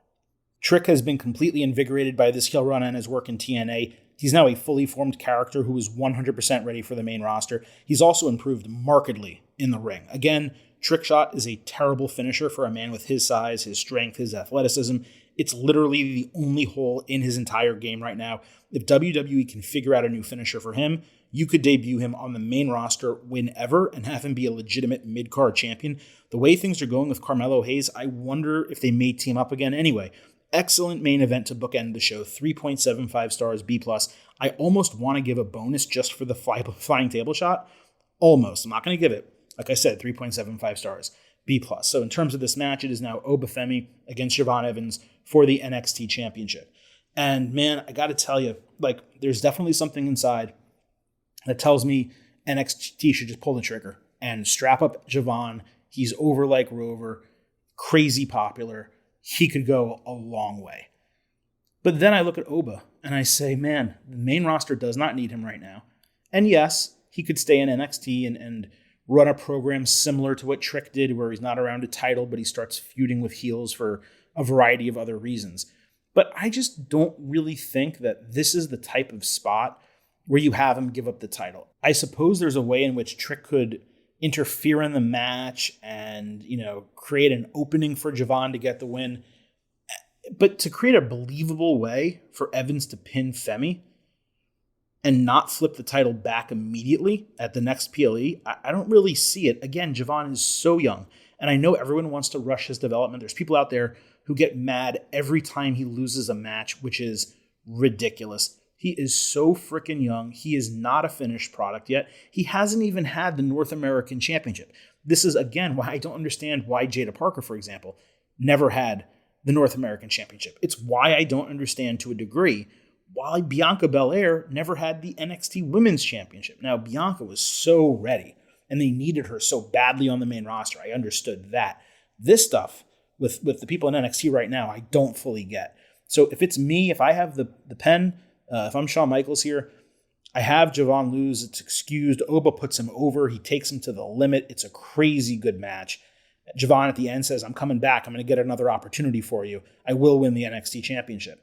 Trick has been completely invigorated by this heel run and his work in TNA. He's now a fully formed character who is 100% ready for the main roster. He's also improved markedly in the ring. Again, Trick shot is a terrible finisher for a man with his size, his strength, his athleticism. It's literally the only hole in his entire game right now. If WWE can figure out a new finisher for him, you could debut him on the main roster whenever and have him be a legitimate mid-card champion. The way things are going with Carmelo Hayes, I wonder if they may team up again. Anyway, excellent main event to bookend the show. 3.75 stars, B+. I almost want to give a bonus just for the flying table shot. Almost. I'm not going to give it. Like I said, 3.75 stars, B+. So in terms of this match, it is now Obafemi against Javon Evans for the NXT Championship. And man, I got to tell you, there's definitely something inside that tells me NXT should just pull the trigger and strap up Javon. He's over like Rover, crazy popular. He could go a long way. But then I look at Oba and I say, man, the main roster does not need him right now. And yes, he could stay in NXT and run a program similar to what Trick did, where he's not around a title, but he starts feuding with heels for a variety of other reasons. But I just don't really think that this is the type of spot where you have him give up the title. I suppose there's a way in which Trick could interfere in the match and, create an opening for Javon to get the win. But to create a believable way for Evans to pin Femi and not flip the title back immediately at the next PLE, I don't really see it. Again, Javon is so young, and I know everyone wants to rush his development. There's people out there who get mad every time he loses a match, which is ridiculous. He is so freaking young. He is not a finished product yet. He hasn't even had the North American Championship. This is, again, why I don't understand why Jada Parker, for example, never had the North American Championship. It's why I don't understand, to a degree, why Bianca Belair never had the NXT Women's Championship. Now, Bianca was so ready, and they needed her so badly on the main roster. I understood that. This stuff with the people in NXT right now, I don't fully get. So if it's me, if I have the pen, if I'm Shawn Michaels here, I have Javon lose. It's excused. Oba puts him over. He takes him to the limit. It's a crazy good match. Javon at the end says, I'm coming back. I'm going to get another opportunity for you. I will win the NXT Championship.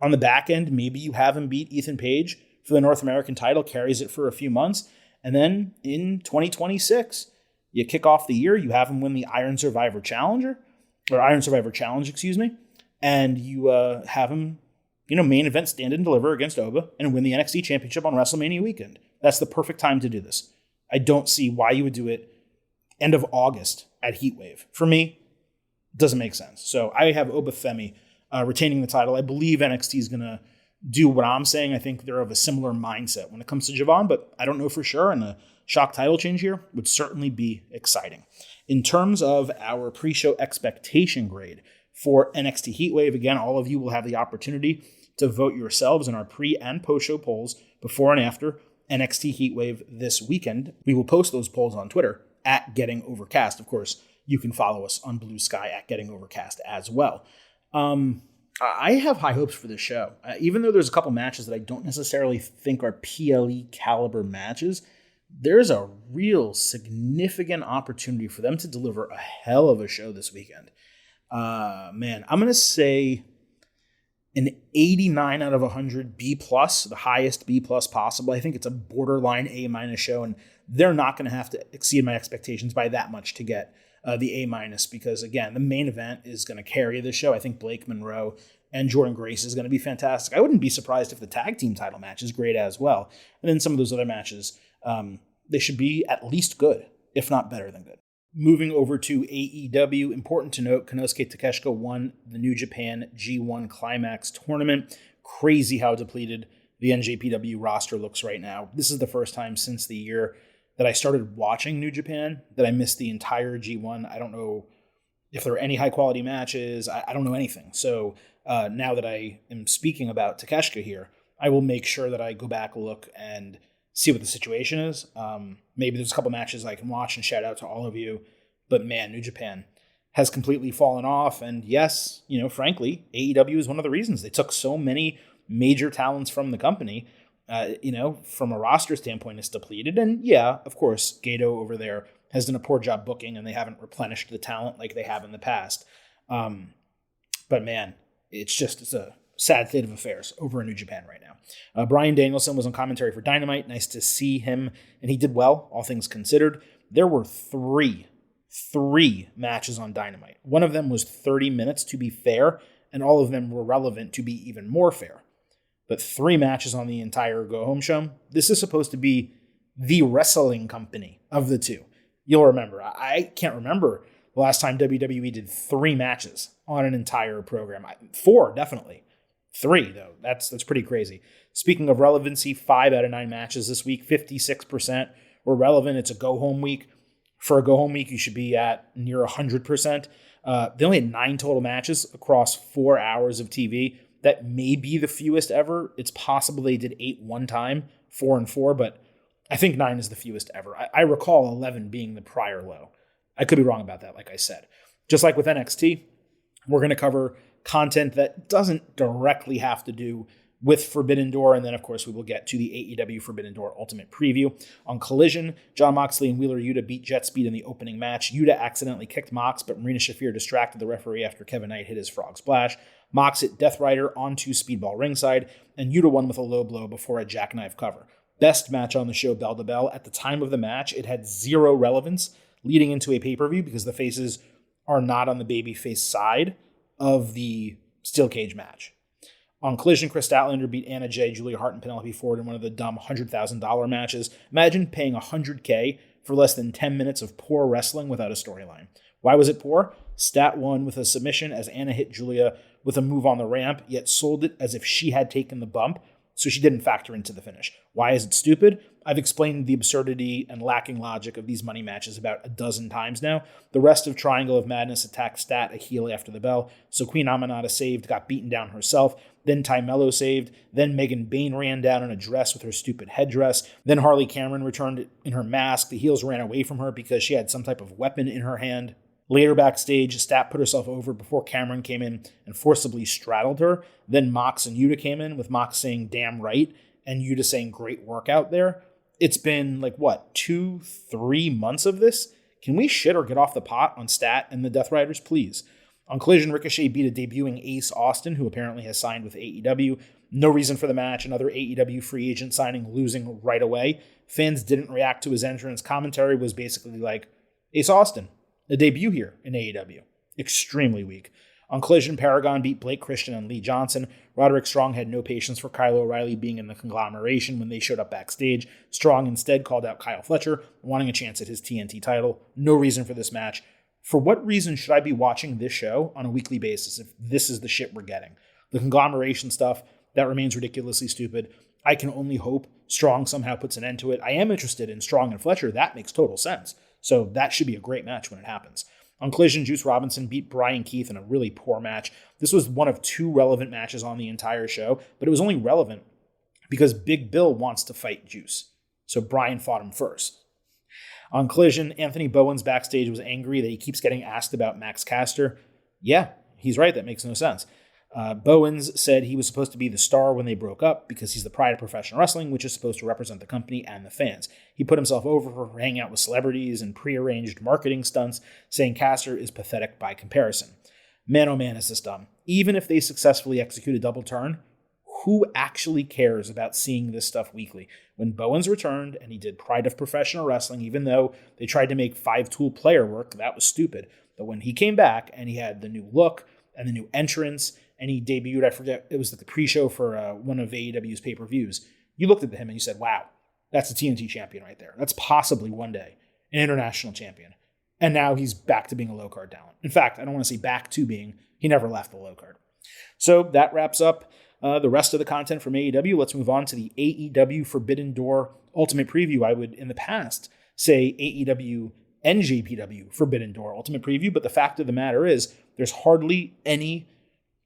On the back end, maybe you have him beat Ethan Page for the North American title, carries it for a few months, and then in 2026, you kick off the year, you have him win the Iron Survivor Challenge, and you have him, main event stand and deliver against Oba and win the NXT Championship on WrestleMania weekend. That's the perfect time to do this. I don't see why you would do it end of August at Heatwave. For me, it doesn't make sense. So I have Obafemi retaining the title. I believe NXT is going to do what I'm saying. I think they're of a similar mindset when it comes to Javon, but I don't know for sure. And a shock title change here would certainly be exciting. In terms of our pre-show expectation grade for NXT Heatwave, again, all of you will have the opportunity to vote yourselves in our pre- and post-show polls before and after NXT Heatwave this weekend. We will post those polls on Twitter at Getting Overcast. Of course, you can follow us on Blue Sky at Getting Overcast as well. I have high hopes for this show. Even though there's a couple matches that I don't necessarily think are PLE caliber matches, there's a real significant opportunity for them to deliver a hell of a show this weekend. Man, I'm going to say an 89 out of 100 B+, the highest B+ possible. I think it's a borderline A- show, and they're not going to have to exceed my expectations by that much to get the A- because, again, the main event is going to carry the show. I think Blake Monroe and Jordan Grace is going to be fantastic. I wouldn't be surprised if the tag team title match is great as well. And then some of those other matches, they should be at least good, if not better than good. Moving over to AEW, important to note, Konosuke Takeshita won the New Japan G1 Climax tournament. Crazy how depleted the NJPW roster looks right now. This is the first time since the year that I started watching New Japan that I missed the entire G1. I don't know if there are any high-quality matches. I don't know anything. So now that I am speaking about Takeshita here, I will make sure that I go back, look, and see what the situation is. Maybe there's a couple matches I can watch and shout out to all of you. But man, New Japan has completely fallen off. And yes, frankly, AEW is one of the reasons. They took so many major talents from the company. From a roster standpoint, it's depleted. And yeah, of course, Gato over there has done a poor job booking and they haven't replenished the talent like they have in the past. But man, it's a sad state of affairs over in New Japan right now. Bryan Danielson was on commentary for Dynamite. Nice to see him, and he did well, all things considered. There were three matches on Dynamite. One of them was 30 minutes, to be fair, and all of them were relevant to be even more fair. But 3 matches on the entire go-home show. This is supposed to be the wrestling company of the two. You'll remember. I can't remember the last time WWE did 3 matches on an entire program. 4, definitely. 3, though. That's pretty crazy. Speaking of relevancy, 5 out of 9 matches this week, 56% were relevant. It's a go-home week. For a go-home week, you should be at near 100%. They only had 9 total matches across 4 hours of TV. That may be the fewest ever. It's possible they did 8 one time, 4 and 4, but I think 9 is the fewest ever. I recall 11 being the prior low. I could be wrong about that, like I said. Just like with NXT, we're going to cover content that doesn't directly have to do with Forbidden Door, and then, of course, we will get to the AEW Forbidden Door Ultimate Preview. On Collision, Jon Moxley and Wheeler Yuta beat Jet Speed in the opening match. Yuta accidentally kicked Mox, but Marina Shafir distracted the referee after Kevin Knight hit his frog splash. Mox hit Death Rider onto Speedball ringside, and Yuta won with a low blow before a jackknife cover. Best match on the show, bell to bell. At the time of the match, it had 0 relevance leading into a pay-per-view because the faces are not on the babyface side of the steel cage match. On Collision, Chris Statlander beat Anna Jay, Julia Hart, and Penelope Ford in one of the dumb $100,000 matches. Imagine paying $100K for less than 10 minutes of poor wrestling without a storyline. Why was it poor? Stat won with a submission as Anna hit Julia with a move on the ramp, yet sold it as if she had taken the bump, so she didn't factor into the finish. Why is it stupid? I've explained the absurdity and lacking logic of these money matches about a dozen times now. The rest of Triangle of Madness attacked Stat, a heel after the bell, so Queen Aminata saved, got beaten down herself, then Ty Mello saved, then Megan Bain ran down in a dress with her stupid headdress, then Harley Cameron returned in her mask. The heels ran away from her because she had some type of weapon in her hand. Later backstage, Stat put herself over before Cameron came in and forcibly straddled her. Then Mox and Yuta came in, with Mox saying, damn right, and Yuta saying, great work out there. It's been 2-3 months of this? Can we shit or get off the pot on Stat and the Death Riders, please? On Collision, Ricochet beat a debuting Ace Austin, who apparently has signed with AEW. No reason for the match. Another AEW free agent signing, losing right away. Fans didn't react to his entrance. Commentary was basically like, Ace Austin, a debut here in AEW. Extremely weak. On Collision, Paragon beat Blake Christian and Lee Johnson. Roderick Strong had no patience for Kyle O'Reilly being in the conglomeration when they showed up backstage. Strong instead called out Kyle Fletcher, wanting a chance at his TNT title. No reason for this match. For what reason should I be watching this show on a weekly basis if this is the shit we're getting? The conglomeration stuff, that remains ridiculously stupid. I can only hope Strong somehow puts an end to it. I am interested in Strong and Fletcher. That makes total sense. So that should be a great match when it happens. On Collision, Juice Robinson beat Brian Keith in a really poor match. This was one of 2 relevant matches on the entire show, but it was only relevant because Big Bill wants to fight Juice. So Brian fought him first. On Collision, Anthony Bowens backstage was angry that he keeps getting asked about Max Caster. Yeah, he's right. That makes no sense. Bowens said he was supposed to be the star when they broke up because he's the pride of professional wrestling, which is supposed to represent the company and the fans. He put himself over for hanging out with celebrities and prearranged marketing stunts, saying Caster is pathetic by comparison. Man, oh man, is this dumb. Even if they successfully execute a double turn, who actually cares about seeing this stuff weekly? When Bowens returned and he did Pride of Professional Wrestling, even though they tried to make 5-tool player work, that was stupid. But when he came back and he had the new look and the new entrance and he debuted, I forget, it was like the pre-show for one of AEW's pay-per-views, you looked at him and you said, wow, that's a TNT champion right there. That's possibly one day an international champion. And now he's back to being a low-card talent. In fact, I don't want to say back to being, he never left the low-card. So that wraps up the rest of the content from AEW. Let's move on to the AEW Forbidden Door Ultimate Preview. I would, in the past, say AEW NJPW Forbidden Door Ultimate Preview, but the fact of the matter is there's hardly any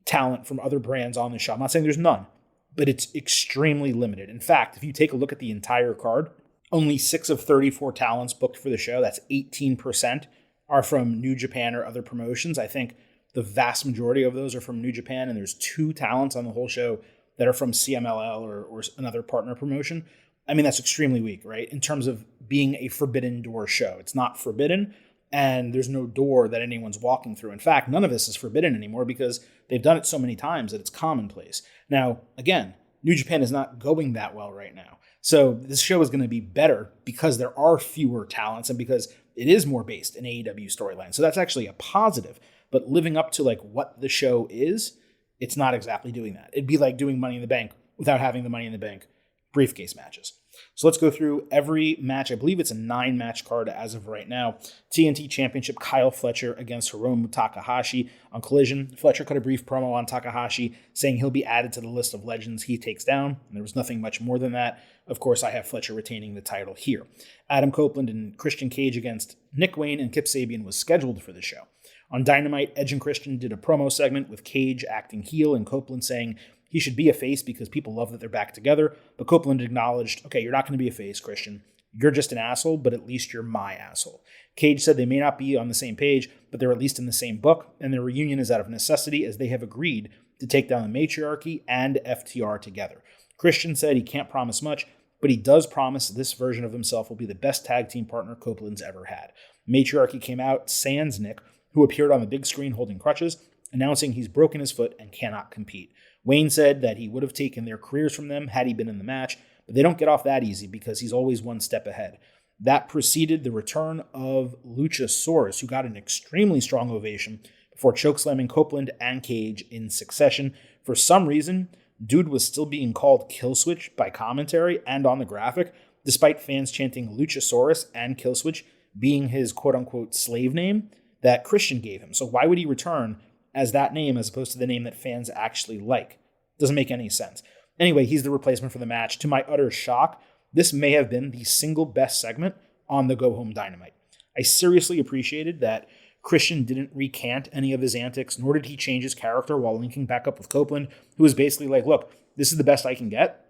talent from other brands on the show. I'm not saying there's none, but it's extremely limited. In fact, if you take a look at the entire card, only 6 of 34 talents booked for the show, that's 18%, are from New Japan or other promotions. I think the vast majority of those are from New Japan, and there's 2 talents on the whole show that are from CMLL or another partner promotion. I mean, that's extremely weak, right? In terms of being a Forbidden Door show. It's not forbidden, and there's no door that anyone's walking through. In fact, none of this is forbidden anymore because they've done it so many times that it's commonplace. Now, again, New Japan is not going that well right now. So this show is going to be better because there are fewer talents and because it is more based in AEW storyline. So that's actually a positive. But living up to like what the show is, it's not exactly doing that. It'd be like doing Money in the Bank without having the Money in the Bank briefcase matches. So let's go through every match. I believe it's a 9-match card as of right now. TNT Championship, Kyle Fletcher against Hiromu Takahashi on Collision. Fletcher cut a brief promo on Takahashi saying he'll be added to the list of legends he takes down. And there was nothing much more than that. Of course, I have Fletcher retaining the title here. Adam Copeland and Christian Cage against Nick Wayne and Kip Sabian was scheduled for the show. On Dynamite, Edge and Christian did a promo segment with Cage acting heel and Copeland saying he should be a face because people love that they're back together. But Copeland acknowledged, okay, you're not going to be a face, Christian. You're just an asshole, but at least you're my asshole. Cage said they may not be on the same page, but they're at least in the same book, and their reunion is out of necessity as they have agreed to take down the Matriarchy and FTR together. Christian said he can't promise much, but he does promise this version of himself will be the best tag team partner Copeland's ever had. Matriarchy came out sans Nick, who appeared on the big screen holding crutches, announcing he's broken his foot and cannot compete. Wayne said that he would have taken their careers from them had he been in the match, but they don't get off that easy because he's always one step ahead. That preceded the return of Luchasaurus, who got an extremely strong ovation before chokeslamming Copeland and Cage in succession. For some reason, dude was still being called Killswitch by commentary and on the graphic, despite fans chanting Luchasaurus and Killswitch being his quote-unquote slave name that Christian gave him. So why would he return as that name as opposed to the name that fans actually like? Doesn't make any sense. Anyway, he's the replacement for the match. To my utter shock, this may have been the single best segment on the Go Home Dynamite. I seriously appreciated that Christian didn't recant any of his antics, nor did he change his character while linking back up with Copeland, who was basically like, look, this is the best I can get,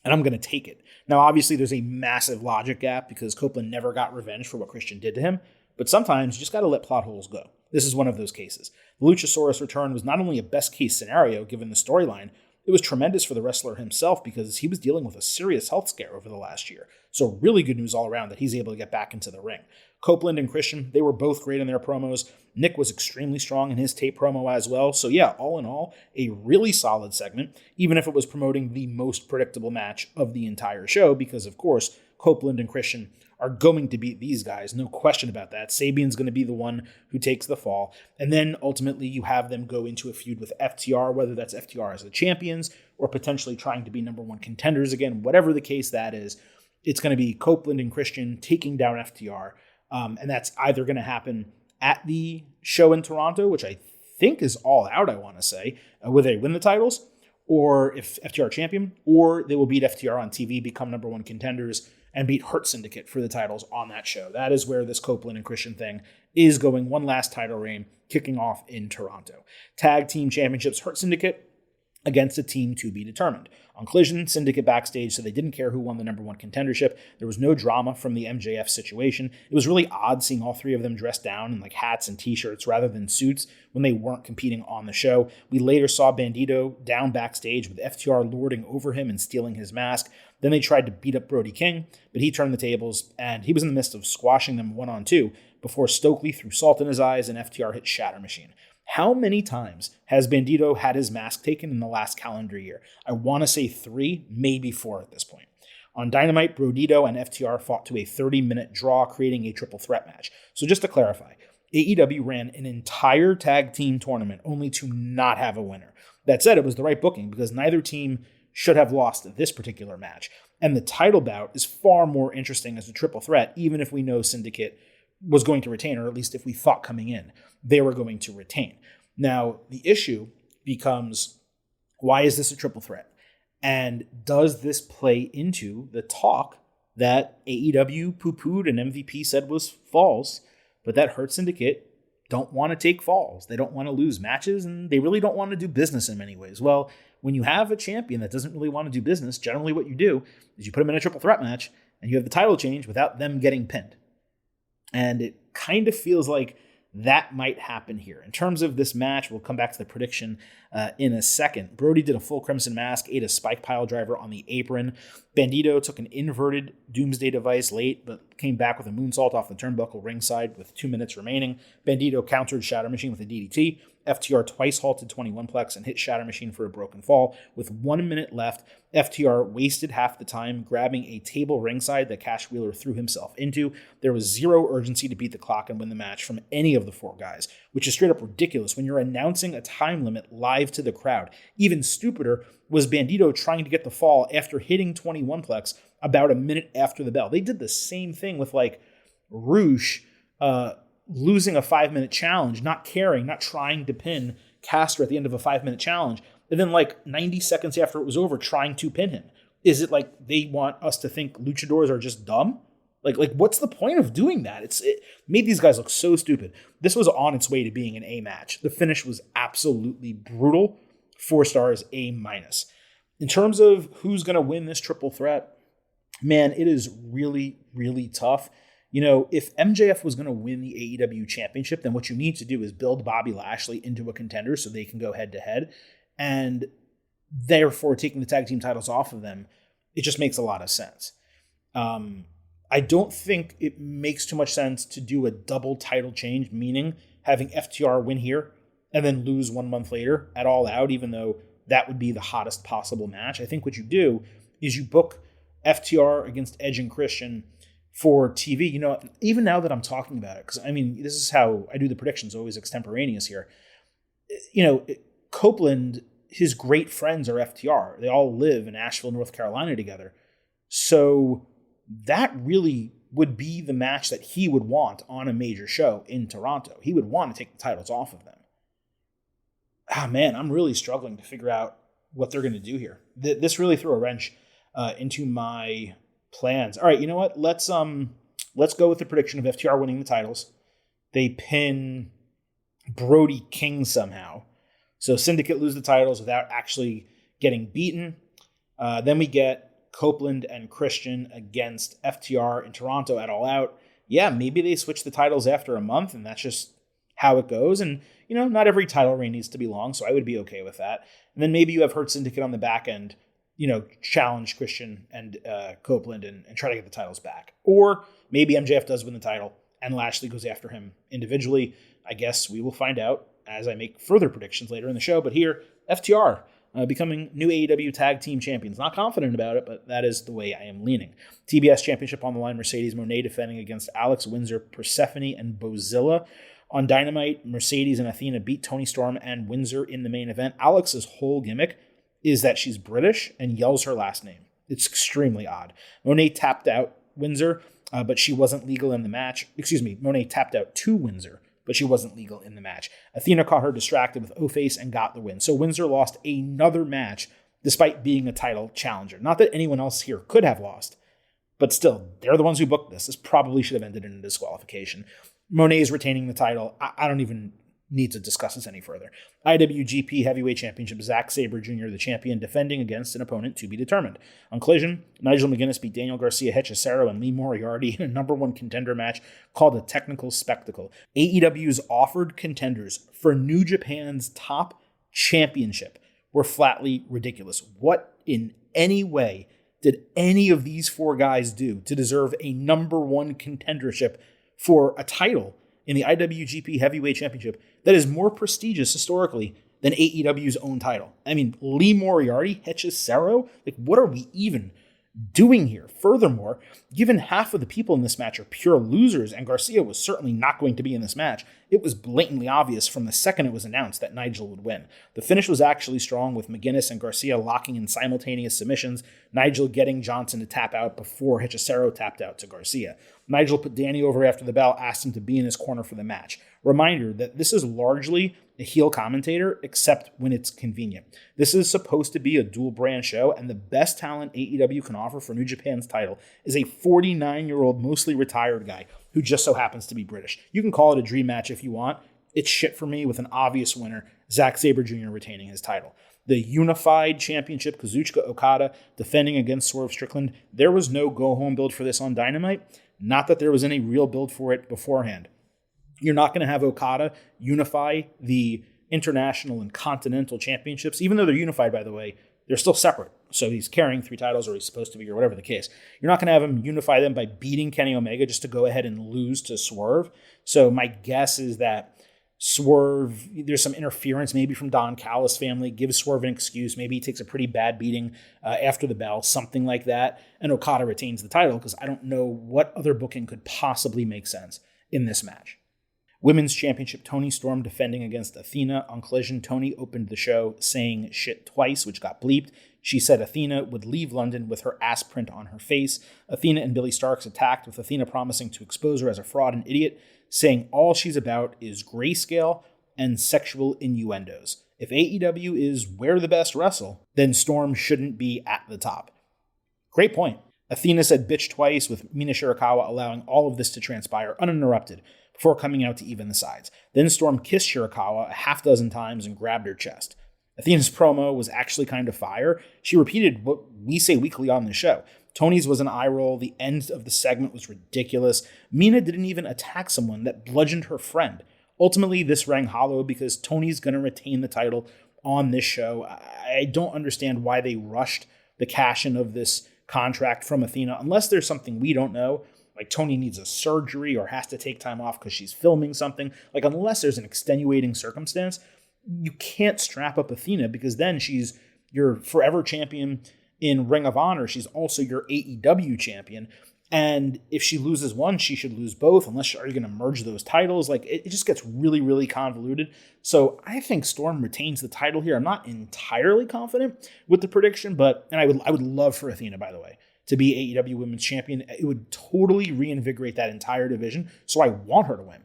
and I'm going to take it. Now, obviously, there's a massive logic gap because Copeland never got revenge for what Christian did to him, but sometimes you just got to let plot holes go. This is one of those cases. The Luchasaurus return was not only a best-case scenario given the storyline, it was tremendous for the wrestler himself because he was dealing with a serious health scare over the last year. So really good news all around that he's able to get back into the ring. Copeland and Christian, they were both great in their promos. Nick was extremely strong in his tape promo as well. So yeah, all in all, a really solid segment, even if it was promoting the most predictable match of the entire show because, of course, Copeland and Christian are going to beat these guys. No question about that. Sabian's going to be the one who takes the fall. And then ultimately you have them go into a feud with FTR, whether that's FTR as the champions or potentially trying to be number one contenders again. Whatever the case that is, it's going to be Copeland and Christian taking down FTR. And that's either going to happen at the show in Toronto, which I think is All Out, I want to say, where they win the titles, or if FTR champion, or they will beat FTR on TV, become number one contenders, and beat Hurt Syndicate for the titles on that show. That is where this Copeland and Christian thing is going. One last title reign kicking off in Toronto. Tag Team Championships, Hurt Syndicate against a team to be determined. On Collision, Syndicate backstage, so they didn't care who won the number one contendership. There was no drama from the MJF situation. It was really odd seeing all three of them dressed down in like hats and t-shirts rather than suits when they weren't competing on the show. We later saw Bandito down backstage with FTR lording over him and stealing his mask. Then they tried to beat up Brody King, but he turned the tables, and he was in the midst of squashing them 1-on-2 before Stokely threw salt in his eyes and FTR hit Shatter Machine. How many times has Bandito had his mask taken in the last calendar year? I want to say 3, maybe 4 at this point. On Dynamite, Brodito and FTR fought to a 30-minute draw, creating a triple threat match. So just to clarify, AEW ran an entire tag team tournament only to not have a winner. That said, it was the right booking because neither team should have lost this particular match. And the title bout is far more interesting as a triple threat, even if we know Syndicate was going to retain, or at least if we thought coming in they were going to retain. Now, the issue becomes, why is this a triple threat? And does this play into the talk that AEW poo-pooed and MVP said was false, but that Hurt Syndicate don't want to take falls. They don't want to lose matches, and they really don't want to do business in many ways. Well, when you have a champion that doesn't really want to do business, generally what you do is you put them in a triple threat match, and you have the title change without them getting pinned. And it kind of feels like that might happen here. In terms of this match, we'll come back to the prediction in a second. Brody did a full Crimson Mask, ate a spike pile driver on the apron. Bandito took an inverted Doomsday device late, but came back with a moonsault off the turnbuckle ringside with 2 minutes remaining. Bandito countered Shatter Machine with a DDT. FTR twice halted 21plex and hit Shatter Machine for a broken fall. With 1 minute left, FTR wasted half the time grabbing a table ringside that Cash Wheeler threw himself into. There was zero urgency to beat the clock and win the match from any of the 4 guys, which is straight up ridiculous when you're announcing a time limit live to the crowd. Even stupider was Bandito trying to get the fall after hitting 21plex about a minute after the bell. They did the same thing with Roosh losing a 5-minute challenge, not caring, not trying to pin Caster at the end of a 5-minute challenge, and then 90 seconds after it was over, trying to pin him. Is it like they want us to think luchadors are just dumb? Like what's the point of doing that? It made these guys look so stupid. This was on its way to being an A match. The finish was absolutely brutal. 4 stars, A-. In terms of who's going to win this triple threat, man, it is really, really tough. If MJF was going to win the AEW championship, then what you need to do is build Bobby Lashley into a contender so they can go head to head. And therefore, taking the tag team titles off of them, it just makes a lot of sense. I don't think it makes too much sense to do a double title change, meaning having FTR win here and then lose 1 month later at All Out, even though that would be the hottest possible match. I think what you do is you book FTR against Edge and Christian for TV. Even now that I'm talking about it, because this is how I do the predictions, always extemporaneous here. Copeland, his great friends are FTR. They all live in Asheville, North Carolina together. So that really would be the match that he would want on a major show in Toronto. He would want to take the titles off of them. Man, I'm really struggling to figure out what they're going to do here. This really threw a wrench into my plans. All right, you know what? Let's go with the prediction of FTR winning the titles. They pin Brody King somehow. So Syndicate lose the titles without actually getting beaten. Then we get Copeland and Christian against FTR in Toronto at All Out. Yeah, maybe they switch the titles after a month, and that's just how it goes. And, not every title reign needs to be long, so I would be okay with that. And then maybe you have Hurt Syndicate on the back end, challenge Christian and Copeland and try to get the titles back. Or maybe MJF does win the title and Lashley goes after him individually. I guess we will find out as I make further predictions later in the show. But here, FTR becoming new AEW Tag Team Champions. Not confident about it, but that is the way I am leaning. TBS Championship on the line, Mercedes Moné defending against Alex, Windsor, Persephone, and Bozilla. On Dynamite, Mercedes and Athena beat Toni Storm and Windsor in the main event. Alex's whole gimmick is that she's British and yells her last name. It's extremely odd. Moné tapped out Windsor, but she wasn't legal in the match. Moné tapped out to Windsor, but she wasn't legal in the match. Athena caught her distracted with O-Face and got the win. So Windsor lost another match despite being a title challenger. Not that anyone else here could have lost, but still, they're the ones who booked this. This probably should have ended in a disqualification. Monet is retaining the title. I don't even need to discuss this any further. IWGP Heavyweight Championship, Zack Sabre Jr., the champion, defending against an opponent to be determined. On Collision, Nigel McGuinness beat Daniel Garcia, Hechicero, and Lee Moriarty in a number 1 contender match called a technical spectacle. AEW's offered contenders for New Japan's top championship were flatly ridiculous. What in any way did any of these 4 guys do to deserve a number 1 contendership for a title in the IWGP Heavyweight Championship that is more prestigious historically than AEW's own title. I mean, Lee Moriarty, Hechicero, like what are we even doing here? Furthermore, given half of the people in this match are pure losers and Garcia was certainly not going to be in this match, it was blatantly obvious from the second it was announced that Nigel would win. The finish was actually strong with McGuinness and Garcia locking in simultaneous submissions, Nigel getting Johnson to tap out before Hechicero tapped out to Garcia. Nigel put Danny over after the bell, asked him to be in his corner for the match. Reminder that this is largely a heel commentator, except when it's convenient. This is supposed to be a dual brand show, and the best talent AEW can offer for New Japan's title is a 49-year-old, mostly retired guy who just so happens to be British. You can call it a dream match if you want. It's shit for me with an obvious winner, Zack Sabre Jr. retaining his title. The unified championship, Kazuchika Okada defending against Swerve Strickland. There was no go-home build for this on Dynamite. Not that there was any real build for it beforehand. You're not going to have Okada unify the international and continental championships. Even though they're unified, by the way, they're still separate. So he's carrying 3 titles, or he's supposed to be, or whatever the case. You're not going to have him unify them by beating Kenny Omega just to go ahead and lose to Swerve. So my guess is that Swerve, there's some interference maybe from Don Callis' family, gives Swerve an excuse. Maybe he takes a pretty bad beating after the bell, something like that. And Okada retains the title because I don't know what other booking could possibly make sense in this match. Women's Championship, Toni Storm defending against Athena. On Collision, Toni opened the show saying shit twice, which got bleeped. She said Athena would leave London with her ass print on her face. Athena and Billy Starks attacked, with Athena promising to expose her as a fraud and idiot, saying all she's about is grayscale and sexual innuendos. If AEW is where the best wrestle, then Storm shouldn't be at the top. Great point. Athena said bitch twice, with Mina Shirakawa allowing all of this to transpire uninterrupted before coming out to even the sides. Then Storm kissed Shirakawa a half dozen times and grabbed her chest. Athena's promo was actually kind of fire. She repeated what we say weekly on the show. Tony's was an eye roll. The end of the segment was ridiculous. Mina didn't even attack someone that bludgeoned her friend. Ultimately, this rang hollow because Tony's going to retain the title on this show. I don't understand why they rushed the cash-in of this contract from Athena, unless there's something we don't know, like Tony needs a surgery or has to take time off because she's filming something. Like, unless there's an extenuating circumstance, you can't strap up Athena because then she's your forever champion in Ring of Honor. She's also your AEW champion. And if she loses one, she should lose both, unless you're going to merge those titles. Like, it just gets really, really convoluted. So I think Storm retains the title here. I'm not entirely confident with the prediction, but, and I would love for Athena, by the way, to be AEW Women's Champion. It would totally reinvigorate that entire division. So I want her to win.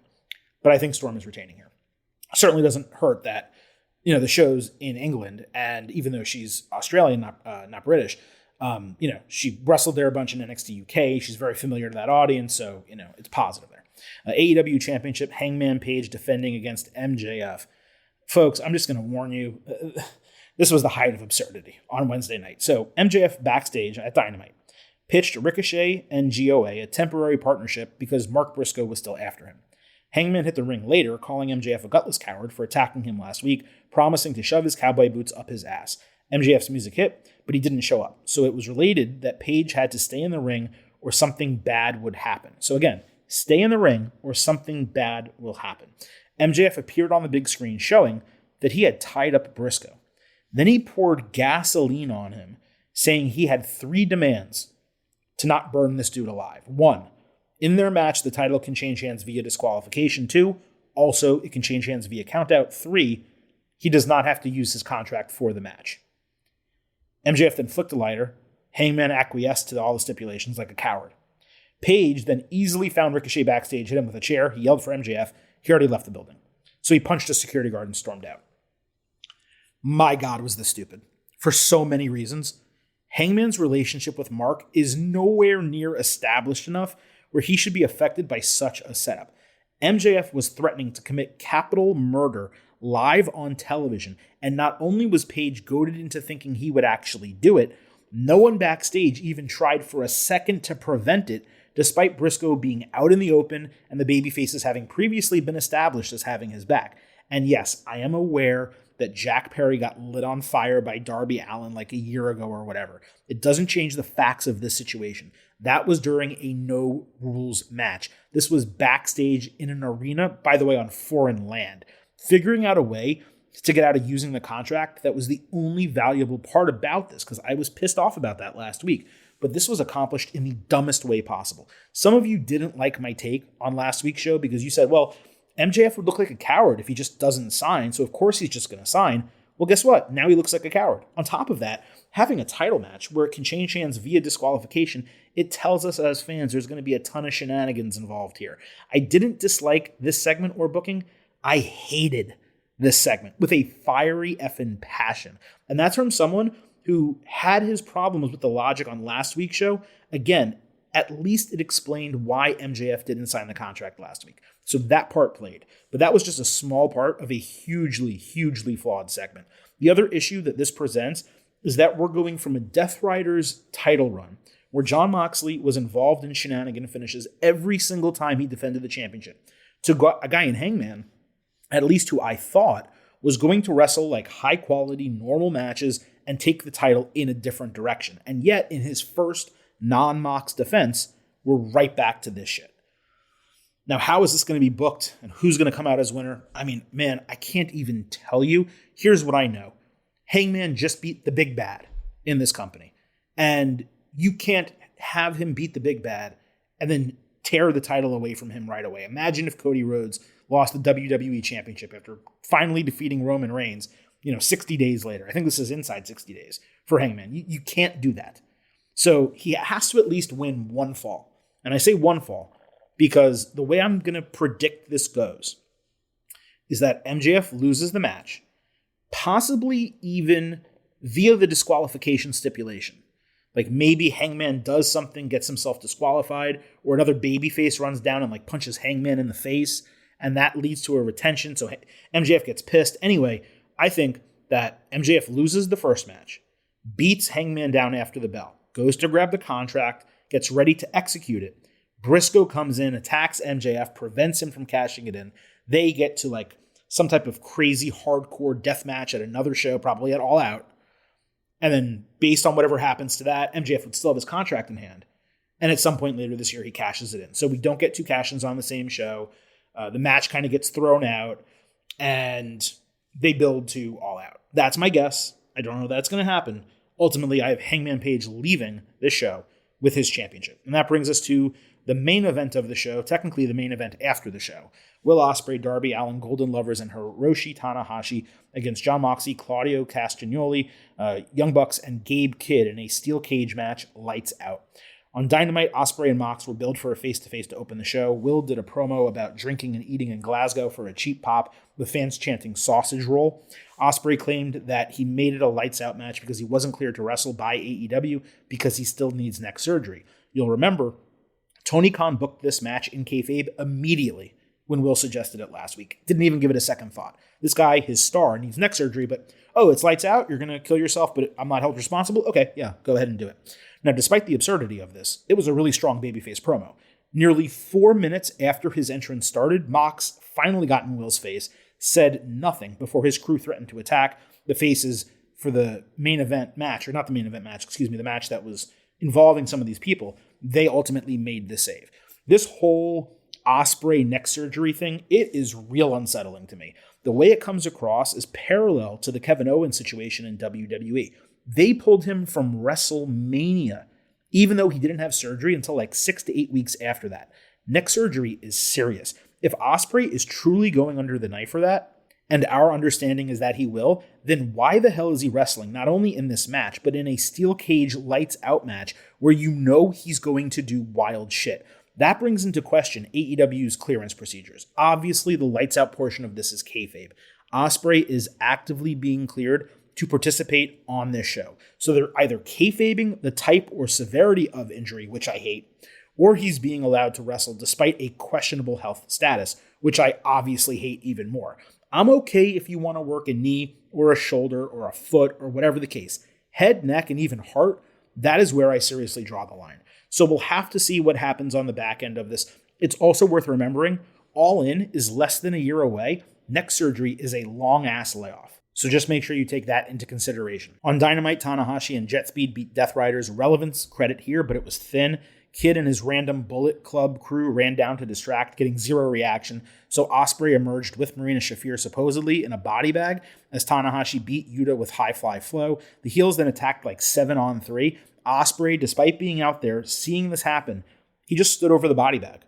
But I think Storm is retaining here. Certainly doesn't hurt that, the show's in England, and even though she's Australian, not British, she wrestled there a bunch in NXT UK. She's very familiar to that audience, so, it's positive there. AEW Championship, Hangman Page defending against MJF. Folks, I'm just going to warn you, this was the height of absurdity on Wednesday night. So MJF backstage at Dynamite pitched Ricochet and GOA a temporary partnership because Mark Briscoe was still after him. Hangman hit the ring later, calling MJF a gutless coward for attacking him last week, promising to shove his cowboy boots up his ass. MJF's music hit, but he didn't show up. So it was related that Page had to stay in the ring or something bad would happen. So again, stay in the ring or something bad will happen. MJF appeared on the big screen showing that he had tied up Briscoe. Then he poured gasoline on him, saying he had 3 demands to not burn this dude alive. 1, in their match, the title can change hands via disqualification. 2, also, it can change hands via countout. 3, he does not have to use his contract for the match. MJF then flicked a lighter. Hangman acquiesced to all the stipulations like a coward. Page then easily found Ricochet backstage, hit him with a chair. He yelled for MJF. He already left the building. So he punched a security guard and stormed out. My God, was this stupid. For so many reasons. Hangman's relationship with Mark is nowhere near established enough where he should be affected by such a setup. MJF was threatening to commit capital murder live on television, and not only was Page goaded into thinking he would actually do it, no one backstage even tried for a second to prevent it, despite Briscoe being out in the open and the babyfaces having previously been established as having his back. And yes, I am aware that Jack Perry got lit on fire by Darby Allin like a year ago or whatever. It doesn't change the facts of this situation. That was during a no rules match. This was backstage in an arena, by the way, on foreign land. Figuring out a way to get out of using the contract, that was the only valuable part about this, because I was pissed off about that last week. But this was accomplished in the dumbest way possible. Some of you didn't like my take on last week's show because you said, well, MJF would look like a coward if he just doesn't sign, so of course he's just going to sign. Well, guess what? Now he looks like a coward. On top of that, having a title match where it can change hands via disqualification, it tells us as fans there's going to be a ton of shenanigans involved here. I didn't dislike this segment or booking. I hated this segment with a fiery effing passion. And that's from someone who had his problems with the logic on last week's show. Again, at least it explained why MJF didn't sign the contract last week. So that part played. But that was just a small part of a hugely, hugely flawed segment. The other issue that this presents is that we're going from a Death Riders title run where Jon Moxley was involved in shenanigan finishes every single time he defended the championship to a guy in Hangman, at least who I thought was going to wrestle like high quality, normal matches and take the title in a different direction. And yet in his first non-Mox defense, we're right back to this shit. Now, how is this going to be booked and who's going to come out as winner? I mean, man, I can't even tell you. Here's what I know. Hangman just beat the big bad in this company. And you can't have him beat the big bad and then tear the title away from him right away. Imagine if Cody Rhodes lost the WWE Championship after finally defeating Roman Reigns, 60 days later. I think this is inside 60 days for Hangman. You can't do that. So he has to at least win one fall. And I say one fall because the way I'm going to predict this goes is that MJF loses the match, possibly even via the disqualification stipulation. Like maybe Hangman does something, gets himself disqualified, or another babyface runs down and punches Hangman in the face, and that leads to a retention. So MJF gets pissed. Anyway, I think that MJF loses the first match, beats Hangman down after the bell, goes to grab the contract, gets ready to execute it. Briscoe comes in, attacks MJF, prevents him from cashing it in. They get to some type of crazy hardcore death match at another show, probably at All Out. And then based on whatever happens to that, MJF would still have his contract in hand. And at some point later this year, he cashes it in. So we don't get two cash-ins on the same show. The match kind of gets thrown out and they build to All Out. That's my guess. I don't know if that's going to happen. Ultimately, I have Hangman Page leaving this show with his championship. And that brings us to the main event of the show, technically the main event after the show. Will Ospreay, Darby Allin, Golden Lovers, and Hiroshi Tanahashi against Jon Moxley, Claudio Castagnoli, Young Bucks, and Gabe Kidd in a steel cage match, lights out. On Dynamite, Ospreay and Mox were billed for a face-to-face to open the show. Will did a promo about drinking and eating in Glasgow for a cheap pop, with fans chanting sausage roll. Ospreay claimed that he made it a lights-out match because he wasn't cleared to wrestle by AEW because he still needs neck surgery. You'll remember, Tony Khan booked this match in kayfabe immediately when Will suggested it last week. Didn't even give it a second thought. This guy, his star, needs neck surgery, but, it's lights out, you're going to kill yourself, but I'm not held responsible? Okay, yeah, go ahead and do it. Now, despite the absurdity of this, it was a really strong babyface promo. Nearly 4 minutes after his entrance started, Mox finally got in Will's face, said nothing before his crew threatened to attack the faces for the main event match, or not the main event match, the match that was involving some of these people. They ultimately made the save. This whole Ospreay neck surgery thing, it is real unsettling to me. The way it comes across is parallel to the Kevin Owens situation in WWE. They pulled him from WrestleMania, even though he didn't have surgery until 6 to 8 weeks after that. Neck surgery is serious. If Ospreay is truly going under the knife for that, and our understanding is that he will, then why the hell is he wrestling not only in this match, but in a steel cage lights out match where he's going to do wild shit? That brings into question AEW's clearance procedures. Obviously, the lights out portion of this is kayfabe. Ospreay is actively being cleared to participate on this show. So they're either kayfabing the type or severity of injury, which I hate, or he's being allowed to wrestle despite a questionable health status, which I obviously hate even more. I'm okay if you want to work a knee or a shoulder or a foot or whatever the case. Head, neck, and even heart, that is where I seriously draw the line. So we'll have to see what happens on the back end of this. It's also worth remembering, All In is less than a year away. Neck surgery is a long-ass layoff. So just make sure you take that into consideration. On Dynamite, Tanahashi and Jet Speed beat Death Riders. Relevance credit here, but it was thin. Kid and his random Bullet Club crew ran down to distract, getting zero reaction. So Ospreay emerged with Marina Shafir supposedly in a body bag as Tanahashi beat Yuta with high fly flow. The heels then attacked like 7-on-3. Ospreay, despite being out there, seeing this happen, he just stood over the body bag.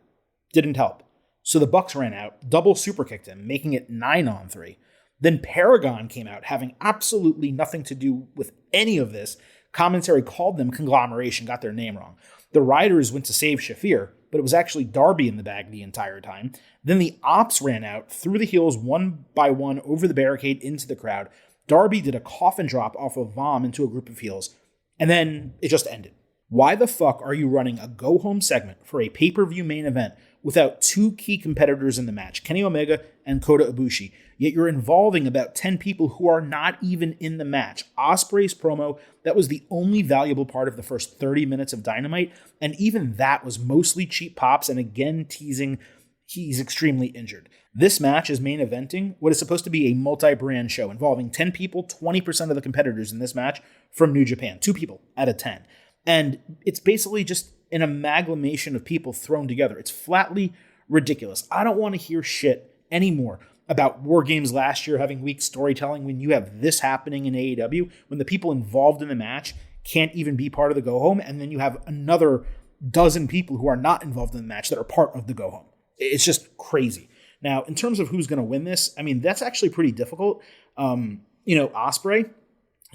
Didn't help. So the Bucks ran out, double super kicked him, making it 9-on-3. Then Paragon came out, having absolutely nothing to do with any of this. Commentary called them conglomeration, got their name wrong. The Riders went to save Shafir, but it was actually Darby in the bag the entire time. Then the Ops ran out, threw the heels one by one over the barricade into the crowd. Darby did a coffin drop off of Vom into a group of heels, and then it just ended. Why the fuck are you running a go-home segment for a pay-per-view main event without two key competitors in the match, Kenny Omega and Kota Ibushi, yet you're involving about 10 people who are not even in the match? Ospreay's promo, that was the only valuable part of the first 30 minutes of Dynamite, and even that was mostly cheap pops and again teasing he's extremely injured. This match is main eventing what is supposed to be a multi-brand show involving 10 people, 20% of the competitors in this match from New Japan, 2 people out of 10. And it's basically just an amalgamation of people thrown together. It's flatly ridiculous. I don't want to hear shit anymore about War Games last year having weak storytelling when you have this happening in AEW, when the people involved in the match can't even be part of the go-home, and then you have another dozen people who are not involved in the match that are part of the go-home. It's just crazy. Now, in terms of who's going to win this, I mean, that's actually pretty difficult. Ospreay,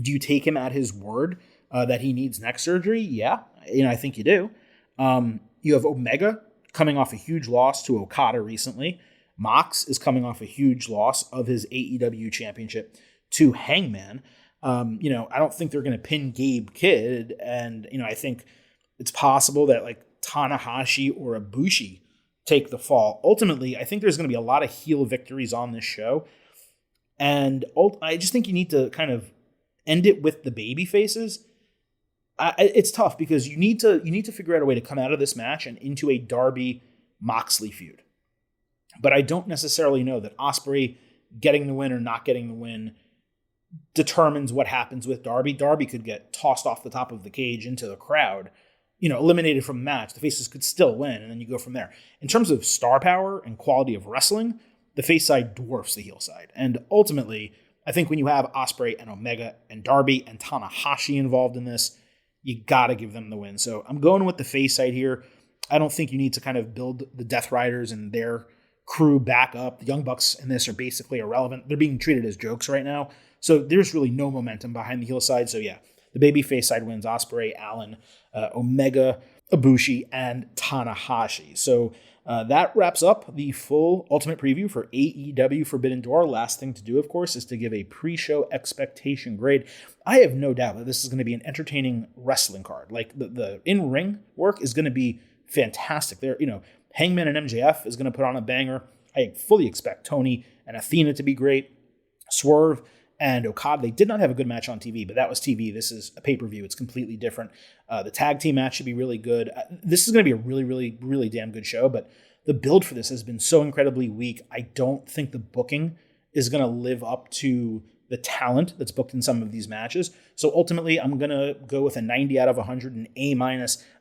do you take him at his word that he needs neck surgery? Yeah, I think you do. You have Omega coming off a huge loss to Okada recently. Mox is coming off a huge loss of his AEW championship to Hangman. I don't think they're going to pin Gabe Kidd. And, I think it's possible that like Tanahashi or Ibushi take the fall. Ultimately, I think there's going to be a lot of heel victories on this show. And I just think you need to kind of end it with the baby faces. It's tough because you need to figure out a way to come out of this match and into a Darby Moxley feud. But I don't necessarily know that Ospreay getting the win or not getting the win determines what happens with Darby. Darby could get tossed off the top of the cage into the crowd, eliminated from the match. The faces could still win, and then you go from there. In terms of star power and quality of wrestling, the face side dwarfs the heel side. And ultimately, I think when you have Ospreay and Omega and Darby and Tanahashi involved in this, you got to give them the win. So I'm going with the face side here. I don't think you need to kind of build the Death Riders and their crew back up. The Young Bucks in this are basically irrelevant. They're being treated as jokes right now. So there's really no momentum behind the heel side. So yeah, the baby face side wins: Ospreay, Allen, Omega, Ibushi, and Tanahashi. So that wraps up the full Ultimate Preview for AEW Forbidden Door. Last thing to do, of course, is to give a pre-show expectation grade. I have no doubt that this is going to be an entertaining wrestling card. Like the in-ring work is going to be fantastic. There, Hangman and MJF is going to put on a banger. I fully expect Tony and Athena to be great. Swerve and Okada, they did not have a good match on TV, but that was TV. This is a pay-per-view. It's completely different. The tag team match should be really good. This is going to be a really, really, really damn good show, but the build for this has been so incredibly weak. I don't think the booking is going to live up to the talent that's booked in some of these matches. So ultimately, I'm going to go with a 90 out of 100 and A-.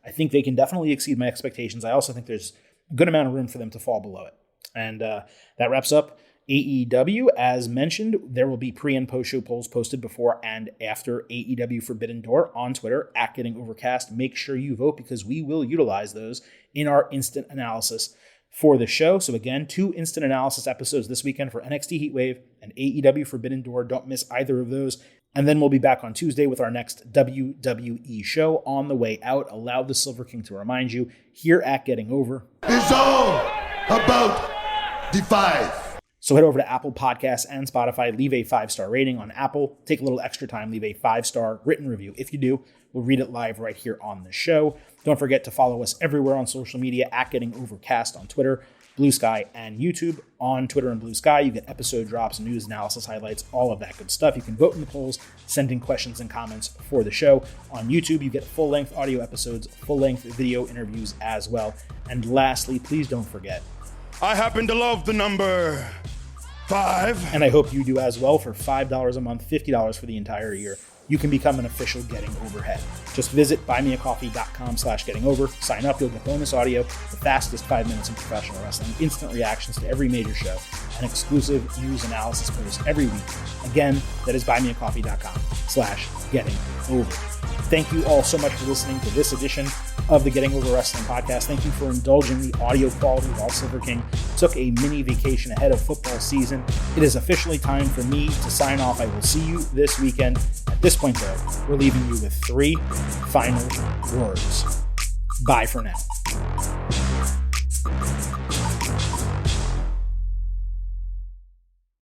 I think they can definitely exceed my expectations. I also think there's a good amount of room for them to fall below it. And that wraps up AEW. As mentioned, there will be pre- and post-show polls posted before and after AEW Forbidden Door on Twitter, @GettingOvercast. Make sure you vote because we will utilize those in our instant analysis for the show. So again, 2 instant analysis episodes this weekend for NXT Heatwave and AEW Forbidden Door. Don't miss either of those. And then we'll be back on Tuesday with our next WWE show. On the way out, allow the Silver King to remind you here at Getting Over, It's all about the 5. So head over to Apple Podcasts and Spotify, leave a 5-star rating on Apple. Take a little extra time, leave a 5-star written review. If you do, we'll read it live right here on the show. Don't forget to follow us everywhere on social media @GettingOvercast on Twitter, Blue Sky, and YouTube. On Twitter and Blue Sky, you get episode drops, news, analysis, highlights, all of that good stuff. You can vote in the polls, send in questions and comments for the show. On YouTube, you get full-length audio episodes, full-length video interviews as well. And lastly, please don't forget, I happen to love the number 5. And I hope you do as well. For $5 a month, $50 for the entire year, you can become an official Getting Over head. Just visit buymeacoffee.com/gettingover. Sign up, you'll get bonus audio, the fastest 5 minutes in professional wrestling, instant reactions to every major show, and exclusive news analysis posts every week. Again, that is buymeacoffee.com/gettingover. Thank you all so much for listening to this edition of the Getting Over Wrestling podcast. Thank you for indulging the audio quality while Silver King took a mini vacation ahead of football season. It is officially time for me to sign off. I will see you this weekend. At this point, though, we're leaving you with 3 final words. Bye for now.